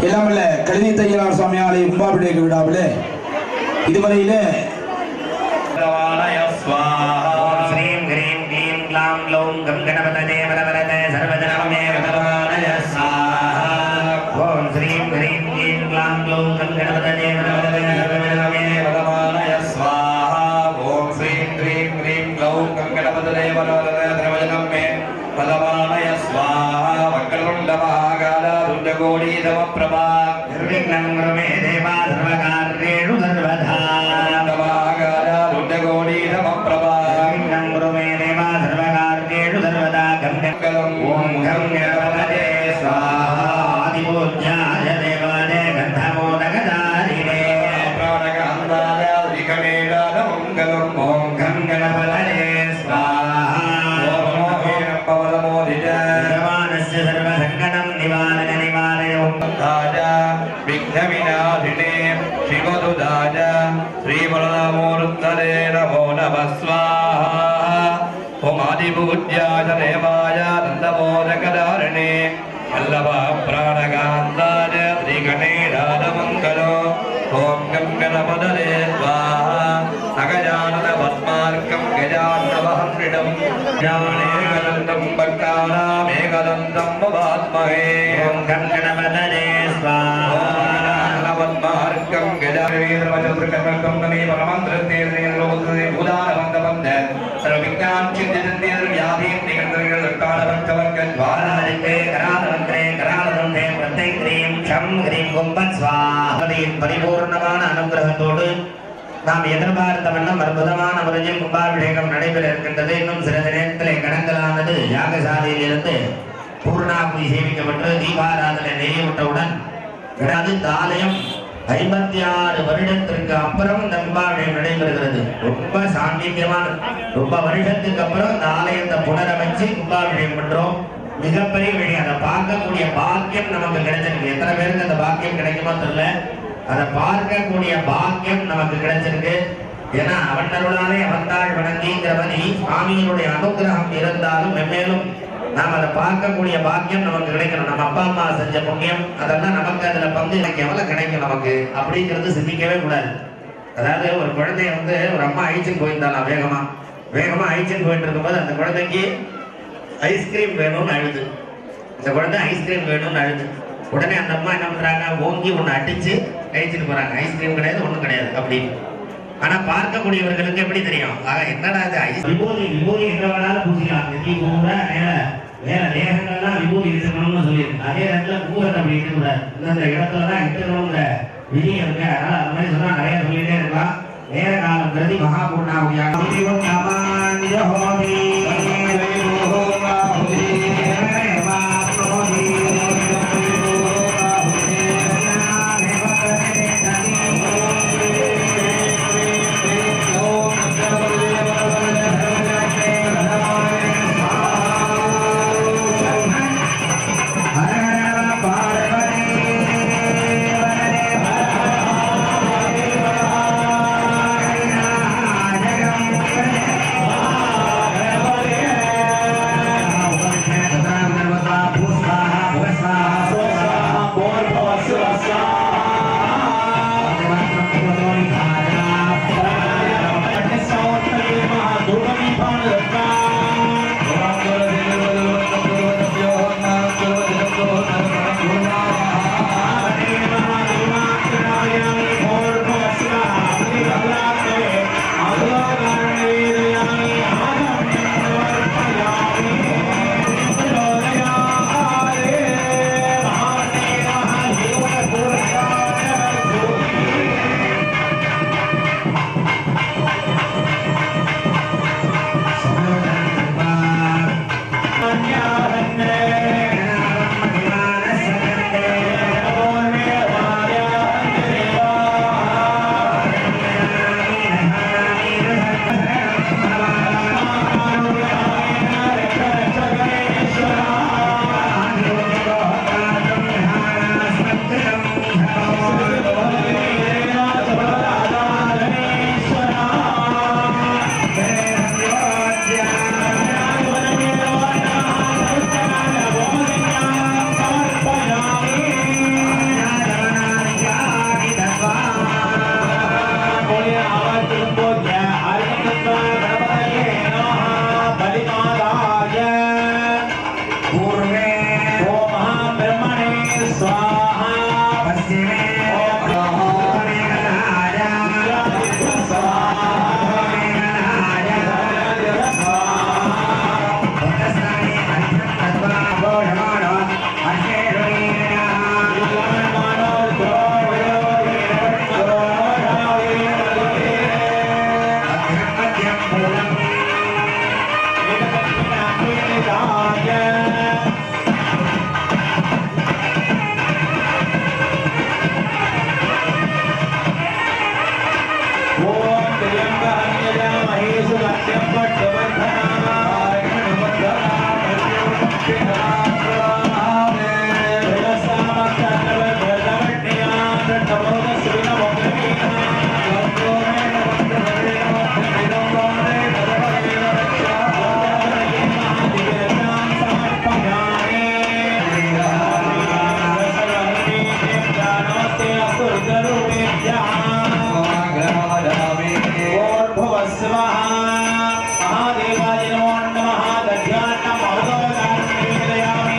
எல்லாமல்ல கலினி தையலார் சுவாமி ஆலய கும்பாபிஷேக விழாவிலே இதுவரையிலே ஸ்ரீம் கிரீம் க்ளீம் க்ளாம் க்ளௌம் கம் கணபதே வரவரதே சர்வஜனமே பகவானய ஸ்வாஹா. ஓம் ஸ்ரீம் கிரீம் க்ளீம் க்ளாம் க்ளௌம் கம் கணபதே வரவரதே சர்வஜனமே பகவானய ஸ்வாஹா. ஓம் ஸ்ரீம் கிரீம் க்ளீம் க்ளௌம் கம் கணபதே வரவரதே சர்வஜனமே பகவானய ஸ்வாஹா. வக்கரமுண்டமஹாகால ருண்டகோடி தமப்ரபா நிர்விഘ്നം குருமே தேவா சர்வகார்யேஷு சர்வதா. ருண்டகோடி தமப்ரபா நிர்விঘ்னம் குருமே தேவா சர்வகார்யேஷு சர்வதா. கங்கலம் ஓம் கம் கணபதே ஸ்வாஹா. ஆதிபூஜ்யாய தேவாய கந்தமோதகதாரிணே பிராணகாந்தாய ரிகமேடாத மங்கலம். ஓம் கம் கணபதே ஸ்வாஹா. सर्वसंकटं निवारण निवारयो दाजा विघ्नविनाशिने शिवदुदाज श्रीवरदमूर्तये नमो नमः स्वाहा. ओम आदिपूज्याय देवाय नन्दमोदकधारिणे वल्लभ प्राणकान्ताय श्रीगणेशानमङ्गलो. ओम गं गणपतये स्वाहा. सगजानन पद्मार्कं गजाननवहंसिडं ज्ञानेकदन्तं भक्तानामेकदन्तं ममात्महे. ओम गं गणपतये स्वाहा. पद्मार्कं गजाननवहंसिडं नमे परमन्त्रते उदानवन्दवन्द सर्वविघ्न வாரணரிப்பே கராதவக்ரே கராதவந்தே பிரத்யக்ரீம் ஷம் ஹ்ரீம் கும்பத் ஸ்வாஹதியின் பரிபூர்ணமான அனுகிரகத்தோடு நாம் எதிர்பார்த்த வண்ணம் அற்புதமான முறையில் கும்பாபிஷேகம் நடைபெற இருக்கின்றது. இன்னும் சிறிது நேரத்திலே கணங்களானது யாகசாலையிலிருந்து பூர்ணாகுதி சேமிக்கப்பட்டு தீபாராதனை நிறைவுற்றவுடன் இந்த ஆலயம் 56 வருடத்திற்கு அப்புறம் இந்த கும்பாபிஷேகம் நடைபெறுகிறது. ரொம்ப சாண்டியமான ரொம்ப வருஷத்துக்கு அப்புறம் இந்த ஆலயத்தை புனரமைச்சு கும்பாபிஷேகம் பண்றோம். மிகப்பெரிய விஷயம். அதை பார்க்கக்கூடிய பாக்கியம் நமக்கு கிடைச்சிருக்கு. எத்தனை பேருக்கு அந்த பாக்கியம் கிடைக்குமோ தெரியல. அதை பார்க்கக்கூடிய பாக்கியம் நமக்கு கிடைச்சிருக்கு. ஏன்னா அவனருளாலே அவந்தாள் வணங்கிங்கிற மாதிரி சுவாமியினுடைய அனுகிரகம் இருந்தாலும் மென்மேலும் நாம் அதை பார்க்கக்கூடிய பாக்கியம் நமக்கு கிடைக்கணும். நம்ம அப்பா அம்மா செஞ்ச புண்ணியம் அதெல்லாம் நமக்கு அதுல பங்கு எவ்வளவு கிடைக்கும் நமக்கு அப்படிங்கிறது சிந்திக்கவே கூடாது. அதாவது ஒரு குழந்தைய ஒரு அம்மா ஐச்சுன்னு போயிருந்தாலும் வேகமா ஐச்சுன்னு போயிட்டு இருக்கும்போது அந்த குழந்தைக்கு ஐஸ்கிரீம் வேணும்னு அழுது. இந்த குழந்தை ஐஸ்கிரீம் வேணும்னு அழுது. உடனே அந்த அம்மா என்ன பண்றாங்க, ஓங்கி ஒன்று அடிச்சு ஐச்சுன்னு போறாங்க. ஐஸ்கிரீம் கிடையாது, ஒன்றும் கிடையாது அப்படின்னு. ஆனா பார்க்கக்கூடியவர்களுக்கு எப்படி தெரியும், என்னடா இது ஐஸ் விபூதி எங்க வேணாலும் பூசிக்கலாம். நெத்தி பூரா வேற தேகங்கள்லாம் விபூதி இருக்கணும்னு சொல்லியிருக்கு. அதே இடத்துல பூரத்தை அப்படி இருக்கக்கூடாது. இந்த இடத்துலதான் இருக்கணுங்கிற விதி இருக்கு. அதனால அந்த மாதிரி சொன்னா நிறைய சொல்லிட்டே இருக்கலாம். நேர காலம் கருதி மகாபூர்ணாவுடைய महादेवाय नमो नमः दध्यात्म अवतारणं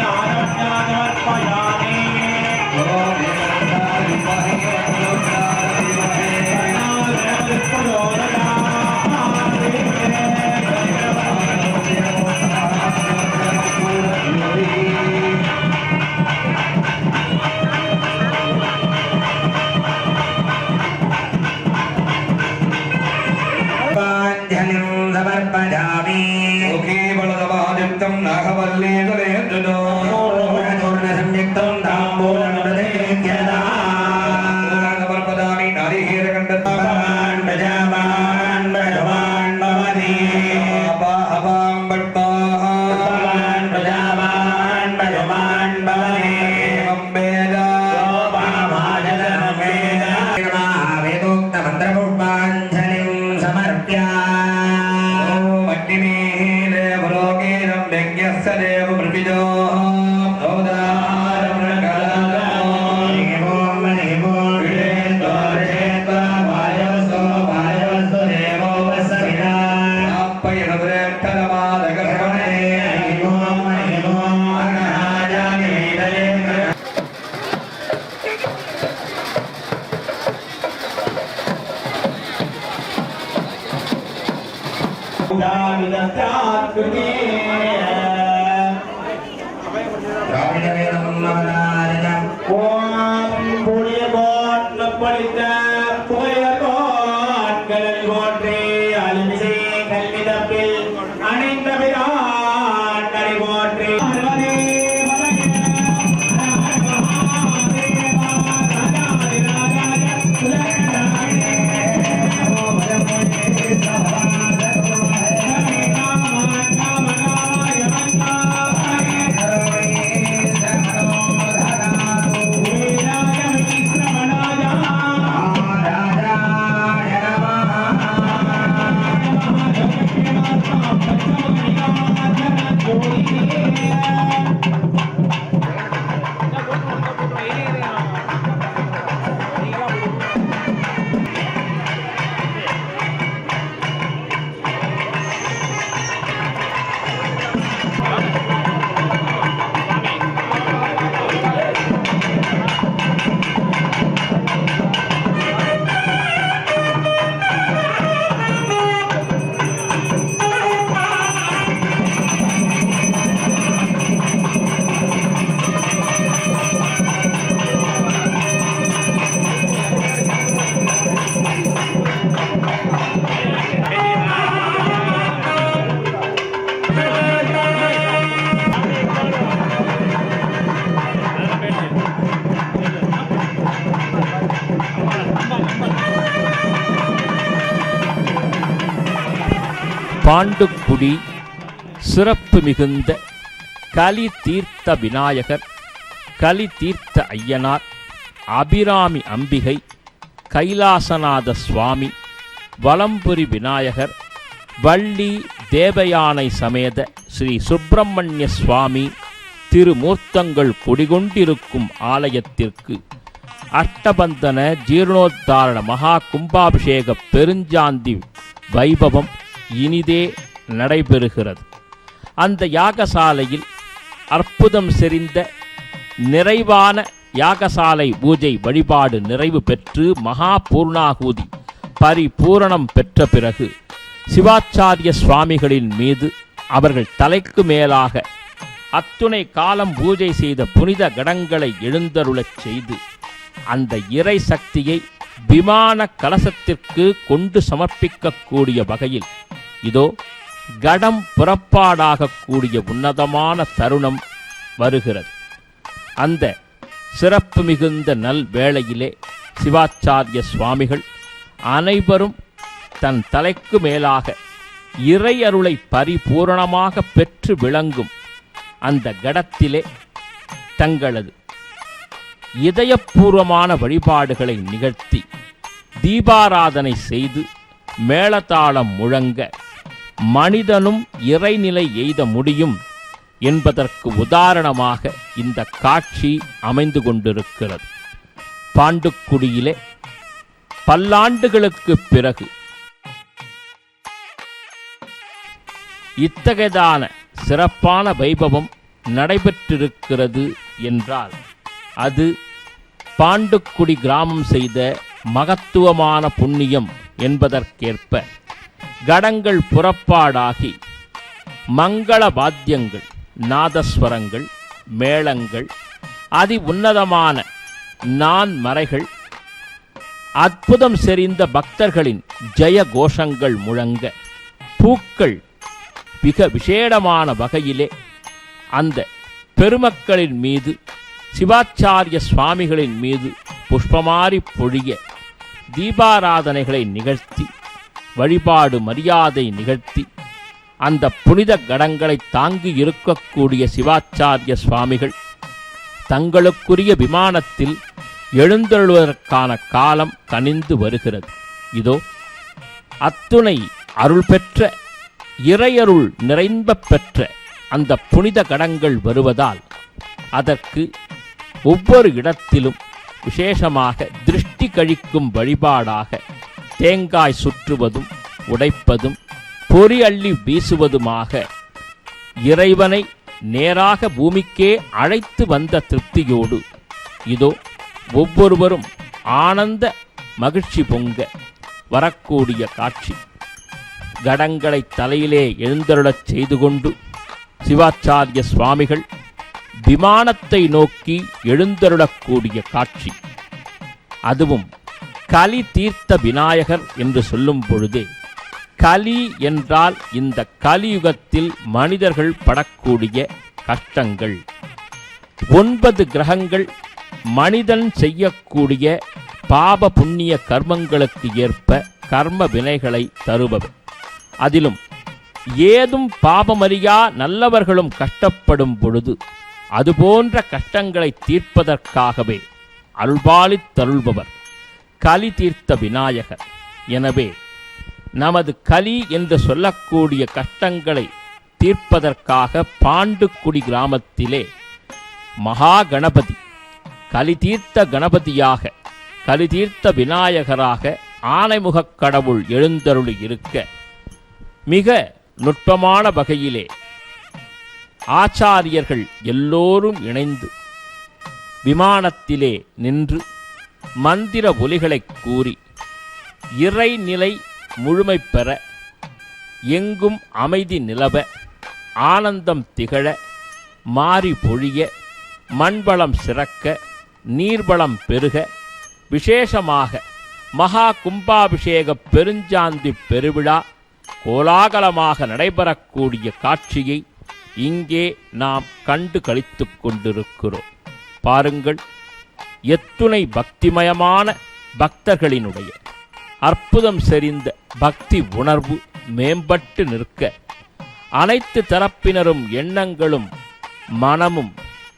பாண்டுக்குடி சிறப்பு மிகுந்த கலி தீர்த்த விநாயகர், கலி தீர்த்த ஐயனார், அபிராமி அம்பிகை, கைலாசநாத சுவாமி, வலம்புரி விநாயகர், வள்ளி தேவயானை சமேத ஸ்ரீ சுப்பிரமணிய சுவாமி திருமூர்த்தங்கள் குடிகொண்டிருக்கும் ஆலயத்திற்கு அஷ்டபந்தன ஜீர்ணோத்தாரண மகா கும்பாபிஷேக பெருஞ்சாந்தி வைபவம் இனிதே நடைபெறுகிறது. அந்த யாகசாலையில் அற்புதம் செறிந்த நிறைவான யாகசாலை பூஜை வழிபாடு நிறைவு பெற்று மகா பூர்ணாகூதி பரிபூரணம் பெற்ற பிறகு சிவாச்சாரிய சுவாமிகளின் மீது அவர்கள் தலைக்கு மேலாக அத்துணை காலம் பூஜை செய்த புனித கடங்களை எழுந்தருளச் செய்து அந்த இறை சக்தியை விமான கலசத்திற்கு கொண்டு சமர்ப்பிக்கக்கூடிய வகையில் இதோ கடம் புறப்பாடாகக்கூடிய உன்னதமான தருணம் வருகிறது. அந்த சிறப்பு மிகுந்த நல் வேளையிலே சிவாச்சாரிய சுவாமிகள் அனைவரும் தன் தலைக்கு மேலாக இறை அருளை பரிபூரணமாக பெற்று விளங்கும் அந்த கடத்திலே தங்களது இதயபூர்வமான வழிபாடுகளை நிகழ்த்தி தீபாராதனை செய்து மேளதாளம் முழங்க மனிதனும் இறைநிலை எய்த முடியும் என்பதற்கு உதாரணமாக இந்த காட்சி அமைந்து கொண்டிருக்கிறது. பாண்டுக்குடியிலே பல்லாண்டுகளுக்கு பிறகு இத்தகையதான சிறப்பான வைபவம் நடைபெற்றிருக்கிறது என்றால் அது பாண்டுக்குடி கிராமம் செய்த மகத்துவமான புண்ணியம் என்பதற்கேற்ப கடங்கள் புறப்பாடாகி மங்கள வாத்தியங்கள், நாதஸ்வரங்கள், மேளங்கள், அதி உன்னதமான நான்மறைகள், அற்புதம் செறிந்த பக்தர்களின் ஜெய கோஷங்கள் முழங்க பூக்கள் மிக விசேடமான வகையிலே அந்த பெருமக்களின் மீது சிவாச்சாரிய சுவாமிகளின் மீது புஷ்பமாரி பொழிய தீபாராதனைகளை நிகழ்த்தி வழிபாடு மரியாதை நிகழ்த்தி அந்த புனித கடங்களை தாங்கி இருக்கக்கூடிய சிவாச்சாரிய சுவாமிகள் தங்களுக்குரிய விமானத்தில் எழுந்தருள்வதற்கான காலம் கனிந்து வருகிறது. இதோ அத்துணை அருள் பெற்ற இறையருள் நிறைந்த பெற்ற அந்த புனித கடங்கள் வருவதால் அதற்கு ஒவ்வொரு இடத்திலும் விசேஷமாக திருஷ்டி கழிக்கும் வழிபாடாக தேங்காய் சுற்றுவதும் உடைப்பதும் பொறி அள்ளி வீசுவதுமாக இறைவனை நேராக பூமிக்கே அழைத்து வந்த திருப்தியோடு இதோ ஒவ்வொருவரும் ஆனந்த மகிழ்ச்சி பொங்க வரக்கூடிய காட்சி. கடங்களை தலையிலே எழுந்தருளச் செய்து கொண்டு சிவாச்சாரிய சுவாமிகள் விமானத்தை நோக்கி எழுந்தருளக்கூடிய காட்சி. அதுவும் கலி தீர்த்த விநாயகர் என்று சொல்லும் பொழுதே, கலி என்றால் இந்த கலியுகத்தில் மனிதர்கள் படக்கூடிய கஷ்டங்கள். 9 கிரகங்கள் மனிதன் செய்யக்கூடிய பாப புண்ணிய கர்மங்களுக்கு ஏற்ப கர்ம வினைகளை தருபவை. அதிலும் ஏதும் பாபமறியா நல்லவர்களும் கஷ்டப்படும் பொழுது அதுபோன்ற கஷ்டங்களை தீர்ப்பதற்காகவே அருள்பாலித்தருள்பவர் கலி தீர்த்த விநாயகர். எனவே நமது கலி என்று சொல்லக்கூடிய கஷ்டங்களை தீர்ப்பதற்காக பாண்டுக்குடி கிராமத்திலே மகா கணபதி கலி தீர்த்த கணபதியாக, கலி தீர்த்த விநாயகராக ஆனைமுகக் கடவுள் எழுந்தருளி இருக்க, மிக நுட்பமான வகையிலே ஆச்சாரியர்கள் எல்லோரும் இணைந்து விமானத்திலே நின்று மந்திர ஒலிகளைக் கூறி இறைநிலை முழுமை பெற, எங்கும் அமைதி நிலவ, ஆனந்தம் திகழ, மாறி பொழிய, மண்வளம் சிறக்க, நீர்வளம் பெருக, விசேஷமாக மகா கும்பாபிஷேக பெருஞ்சாந்தி பெருவிழா கோலாகலமாக நடைபெறக்கூடிய காட்சியை இங்கே நாம் கண்டு களித்துக் கொண்டிருக்கிறோம். பாருங்கள், எத்துணை பக்திமயமான பக்தர்களினுடைய அற்புதம் செறிந்த பக்தி உணர்வு மேம்பட்டு நிற்க, அனைத்து தரப்பினரும் எண்ணங்களும் மனமும்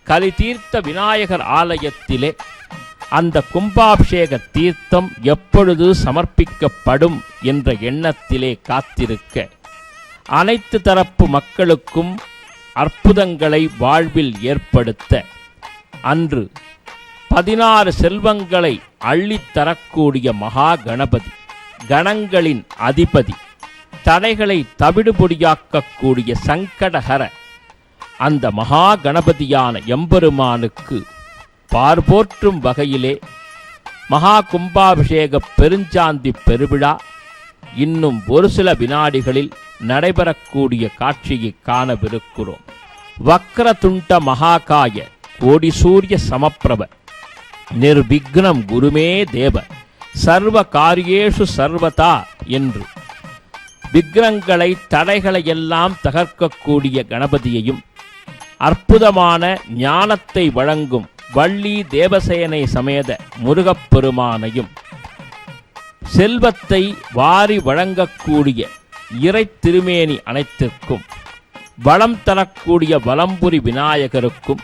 கலி தீர்த்த விநாயகர் ஆலயத்திலே அந்த கும்பாபிஷேக தீர்த்தம் எப்பொழுது சமர்ப்பிக்கப்படும் என்ற எண்ணத்திலே காத்திருக்க, அனைத்து தரப்பு மக்களுக்கும் அற்புதங்களை வாழ்வில் ஏற்படுத்த, அன்று 16 செல்வங்களை அள்ளித்தரக்கூடிய மகா கணபதி, கணங்களின் அதிபதி, தடைகளை தவிடுபொடியாக்கக்கூடிய சங்கடஹர அந்த மகா கணபதியான எம்பெருமானுக்கு பார்போற்றும் வகையிலே மகா கும்பாபிஷேக பெருஞ்சாந்தி பெருவிழா இன்னும் ஒரு சில வினாடிகளில் நடைபெறக்கூடிய காட்சியை காணவிருக்கிறோம். வக்ரதுண்ட மகாகாய கோடி சூரிய சமப்பிரப நிர்விக்னம் குருமே தேவ சர்வ காரியேஷு சர்வதா என்று விக்னங்களை தடைகளையெல்லாம் தகர்க்கக்கூடிய கணபதியையும், அற்புதமான ஞானத்தை வழங்கும் வள்ளி தேவசேனை சமேத முருகப்பெருமானையும், செல்வத்தை வாரி வழங்கக்கூடிய இறை திருமேனி அனைத்திற்கும், வளம் தரக்கூடிய வலம்புரி விநாயகருக்கும்,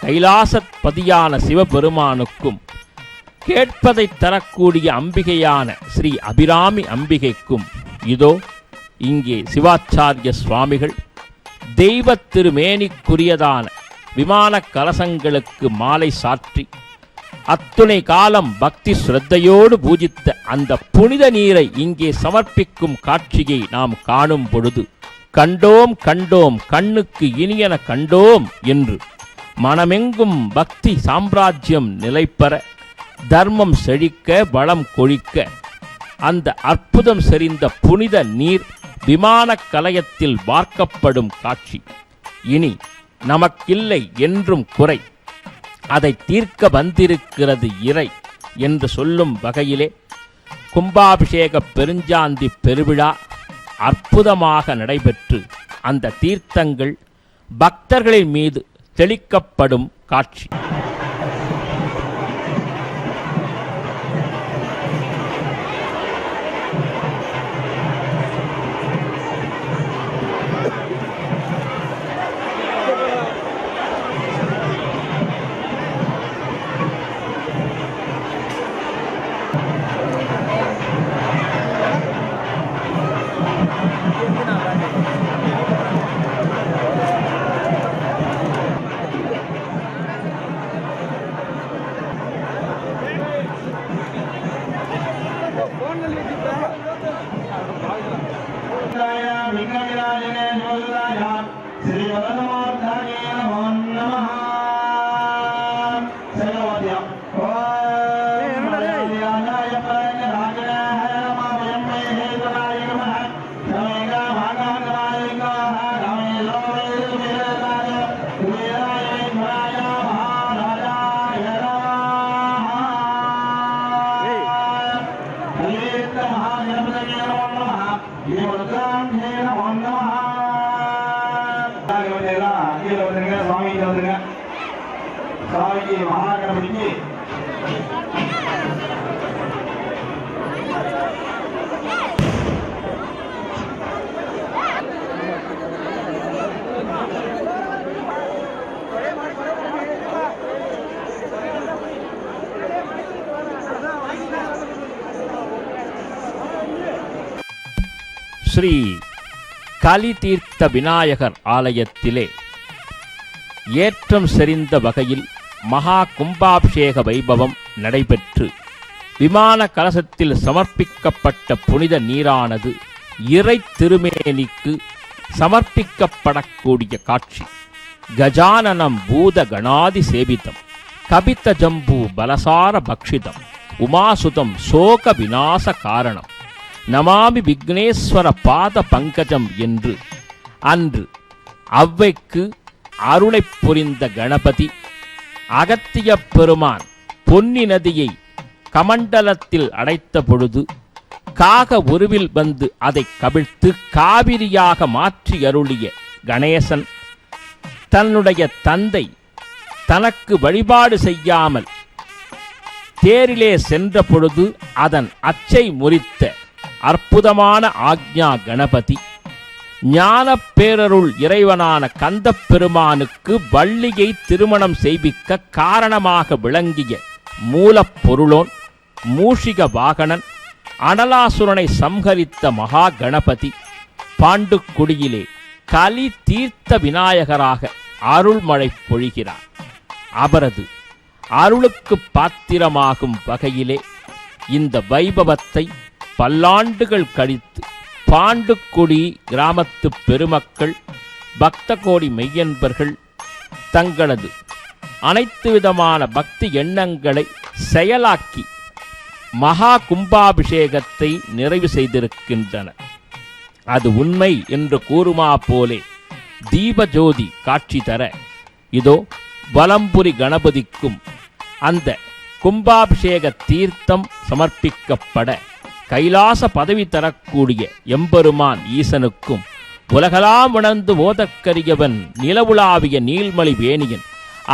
கைலாசப்பதியான சிவபெருமானுக்கும், கேட்பதை தரக்கூடிய அம்பிகையான ஸ்ரீ அபிராமி அம்பிகைக்கும் இதோ இங்கே சிவாச்சாரிய சுவாமிகள் தெய்வ திருமேனிக்குரியதான விமான கலசங்களுக்கு மாலை சாற்றி அத்துணை காலம் பக்தி ஸ்ரத்தையோடு பூஜித்த அந்த புனித நீரை இங்கே சமர்ப்பிக்கும் காட்சியை நாம் காணும் பொழுது, கண்டோம் கண்டோம் கண்ணுக்கு இனியன கண்டோம் என்று மனமெங்கும் பக்தி சாம்ராஜ்யம் நிலைப்பெற, தர்மம் செழிக்க, வளம் கொழிக்க, அந்த அற்புதம் செறிந்த புனித நீர் விமான கலயத்தில் வார்க்கப்படும் காட்சி இனி நமக்கில்லை என்றும் குறை, அதை தீர்க்க வந்திருக்கிறது இறை என்று சொல்லும் வகையிலே கும்பாபிஷேக பெருஞ்சாந்தி பெருவிழா அற்புதமாக நடைபெற்று அந்த தீர்த்தங்கள் பக்தர்களின் மீது தெளிக்கப்படும் காட்சி. சாமிக்கு மகாகணபதிக்கு ஸ்ரீ கலிதீர்த்த விநாயகர் ஆலயத்திலே ஏற்றம் செறிந்த வகையில் மகா கும்பாபிஷேக வைபவம் நடைபெற்று விமான கலசத்தில் சமர்ப்பிக்கப்பட்ட புனித நீரானது இறை திருமேனிக்கு சமர்ப்பிக்கப்படக்கூடிய காட்சி. கஜானனம் பூத கணாதி சேவிதம் கபித ஜம்பு பலசார பக்ஷிதம் உமாசுதம் சோக விநாச காரணம் நமாமி விக்னேஸ்வர பாத பங்கஜம் என்று அன்று அவ்வைக்கு அருளைப் புரிந்த கணபதி அகத்திய பெருமான் பொன்னி நதியை கமண்டலத்தில் அடைத்த பொழுது காக உருவில் வந்து அதை கவிழ்த்து காவிரியாக மாற்றி அருளிய கணேசன் தன்னுடைய தந்தை தனக்கு வழிபாடு செய்யாமல் தேரிலே சென்ற பொழுது அதன் அச்சை முறித்த அற்புதமான ஆக்ஞா கணபதி ஞானப் பேரருள் இறைவனான கந்தப் பெருமானுக்கு வள்ளியை திருமணம் செய்விக்க காரணமாக விளங்கிய மூலப்பொருளோன் மூஷிக வாகனன் அனலாசுரனை சம்ஹரித்த மகா கணபதி பாண்டுக்குடியிலே கலி தீர்த்த விநாயகராக அருள்மழை பொழிகிறார். அவரது அருளுக்கு பாத்திரமாகும் வகையிலே இந்த வைபவத்தை பல்லாண்டுகள் கழித்து பாண்டுக்குடி கிராமத்து பெருமக்கள் பக்த கோடி மெய்யன்பர்கள் தங்களது அனைத்து விதமான பக்தி எண்ணங்களை செயலாக்கி மகா கும்பாபிஷேகத்தை நிறைவு செய்திருக்கின்றனர். அது உண்மை என்று கூறுமா போலே தீபஜோதி காட்சி தர இதோ வலம்புரி கணபதிக்கும் அந்த கும்பாபிஷேக தீர்த்தம் சமர்ப்பிக்கப்பட கைலாச பதவி தரக்கூடிய எம்பெருமான் ஈசனுக்கும் உலகலாம் உணர்ந்து ஓதக்கரியவன் நிலவுலாவிய நீள்மலி வேணியன்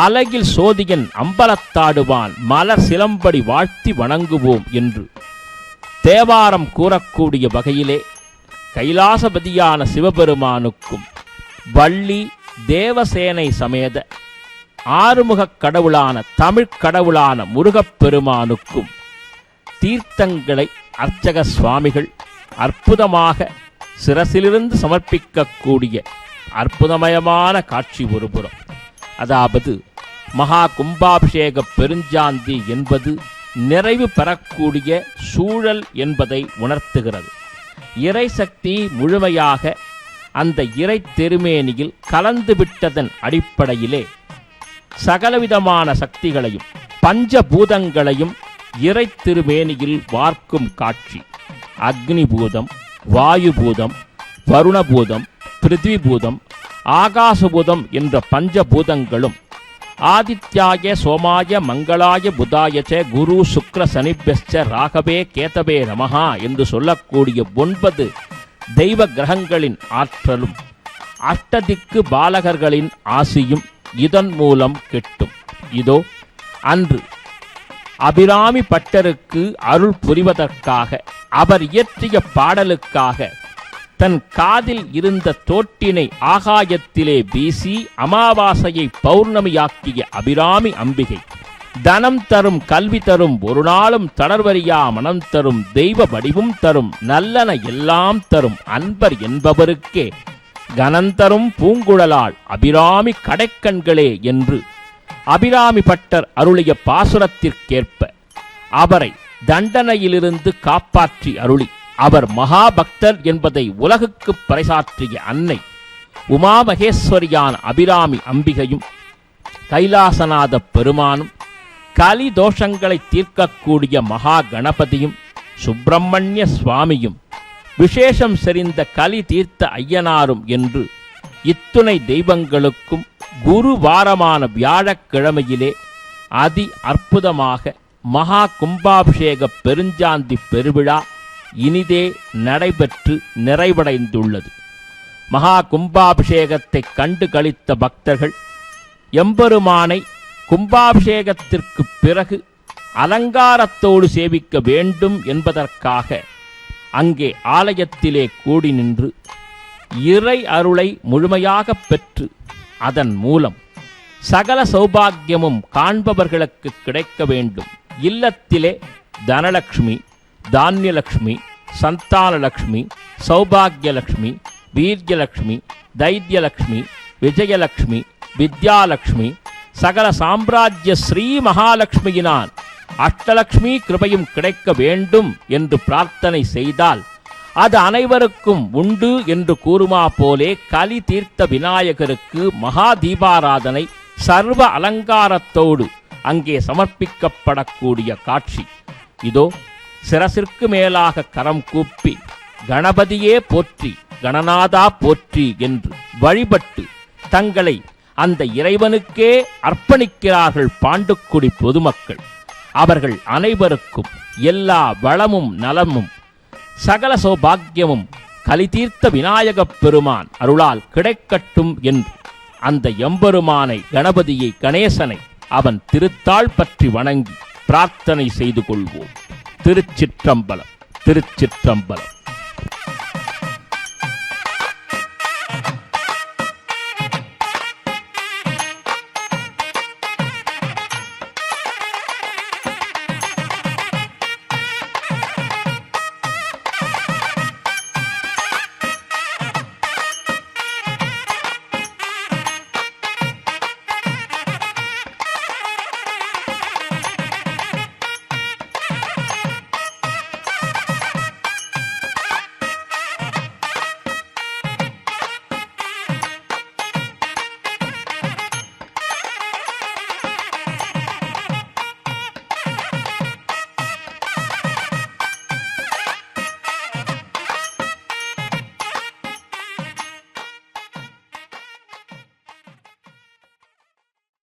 அலகில் சோதியன் அம்பலத்தாடுவான் மலர் சிலம்படி வாழ்த்தி வணங்குவோம் என்று தேவாரம் கூறக்கூடிய வகையிலே கைலாசபதியான சிவபெருமானுக்கும் வள்ளி தேவசேனை சமேத ஆறுமுகக் கடவுளான தமிழ்க் கடவுளான முருகப்பெருமானுக்கும் தீர்த்தங்களை அர்ச்சக சுவாமிகள் அற்புதமாக சிரசிலிருந்து சமர்ப்பிக்கக்கூடிய அற்புதமயமான காட்சி ஒருபுறம். அதாவது மகா கும்பாபிஷேக பெருஞ்சாந்தி என்பது நிறைவு பெறக்கூடிய சூழல் என்பதை உணர்த்துகிறது. இறை சக்தி முழுமையாக அந்த இறை திருமேனியில் கலந்துவிட்டதன் அடிப்படையிலே சகலவிதமான சக்திகளையும் பஞ்சபூதங்களையும் இறை திருமேனியில் வார்க்கும் காட்சி. அக்னிபூதம், வாயுபூதம், வருணபூதம், பிருத்விபூதம், ஆகாசபூதம் என்ற பஞ்சபூதங்களும் ஆதித்யாய சோமாய மங்களாய புதாயச்ச குரு சுக்ர சனிப்யஸ்ச ராகவே கேதவே நமஹா என்று சொல்லக்கூடிய 9 தெய்வ கிரகங்களின் ஆற்றலும் அஷ்டதிக்கு பாலகர்களின் ஆசியும் இதன் மூலம் கிட்டும். இதோ அன்று அபிராமி பட்டருக்கு அருள் புரிவதற்காக அவர் இயற்றிய பாடலுக்காக தன் காதில் இருந்த தோட்டினை ஆகாயத்திலே வீசி அமாவாசையை பௌர்ணமியாக்கிய அபிராமி அம்பிகை தனம் தரும் கல்வி தரும் ஒரு நாளும் தளர்வரியா மனம் தரும் தெய்வ வடிவும் தரும் நல்லன எல்லாம் தரும் அன்பர் என்பவருக்கே கனந்தரும் பூங்குழலாள் அபிராமி கடைக்கண்களே என்று அபிராமி பட்டர் அருளிய பாசுரத்திற்கேற்ப அவரை தண்டனையிலிருந்து காப்பாற்றி அருளி அவர் மகாபக்தர் என்பதை உலகுக்கு பறைசாற்றிய அன்னை உமாமகேஸ்வரியான அபிராமி அம்பிகையும் கைலாசநாத பெருமானும் கலி தோஷங்களை தீர்க்கக்கூடிய மகா கணபதியும் சுப்பிரமணிய சுவாமியும் விசேஷம் செறிந்த கலி தீர்த்த ஐயனாரும் என்று இத்துணை தெய்வங்களுக்கும் குரு வாரமான வியாழக்கிழமையிலே அதி அற்புதமாக மகா கும்பாபிஷேக பெருஞ்சாந்தி பெருவிழா இனிதே நடைபெற்று நிறைவடைந்துள்ளது. மகா கும்பாபிஷேகத்தை கண்டு களித்த பக்தர்கள் எம்பெருமானை கும்பாபிஷேகத்திற்கு பிறகு அலங்காரத்தோடு சேவிக்க வேண்டும் என்பதற்காக அங்கே ஆலயத்திலே கூடி நின்று இறை அருளை முழுமையாக பெற்று அதன் மூலம் சகல சௌபாக்கியமும் காண்பவர்களுக்கு கிடைக்க வேண்டும். இல்லத்திலே தனலக்ஷ்மி, தானியலக்ஷ்மி, சந்தானலக்ஷ்மி, சௌபாகியலக்ஷ்மி, வீரியலக்ஷ்மி, தைரியலக்ஷ்மி, விஜயலக்ஷ்மி, வித்யாலக்ஷ்மி, சகல சாம்ராஜ்ய ஸ்ரீ மகாலட்சுமியினான் அஷ்டலக்ஷ்மி கிருபையும் கிடைக்க வேண்டும் என்று பிரார்த்தனை செய்தால் அது அனைவருக்கும் உண்டு என்று கூறுமா போலே கலி தீர்த்த விநாயகருக்கு மகா தீபாராதனை சர்வ அலங்காரத்தோடு அங்கே சமர்ப்பிக்கப்படக்கூடிய காட்சி இதோ. சிரசிற்கு மேலாக கரம் கூப்பி கணபதியே போற்றி, கணநாதா போற்றி என்று வழிபட்டு தங்களை அந்த இறைவனுக்கே அர்ப்பணிக்கிறார்கள் பாண்டுக்குடி பொதுமக்கள். அவர்கள் அனைவருக்கும் எல்லா வளமும் நலமும் சகல சௌபாக்கியமும் கலிதீர்த்த விநாயகப் பெருமான் அருளால் கிடைக்கட்டும் என்று அந்த எம்பெருமானை, கணபதியை, கணேசனை அவன் திருத்தாள் பற்றி வணங்கி பிரார்த்தனை செய்து கொள்வோம். திருச்சிற்றம்பலம், திருச்சிற்றம்பலம்.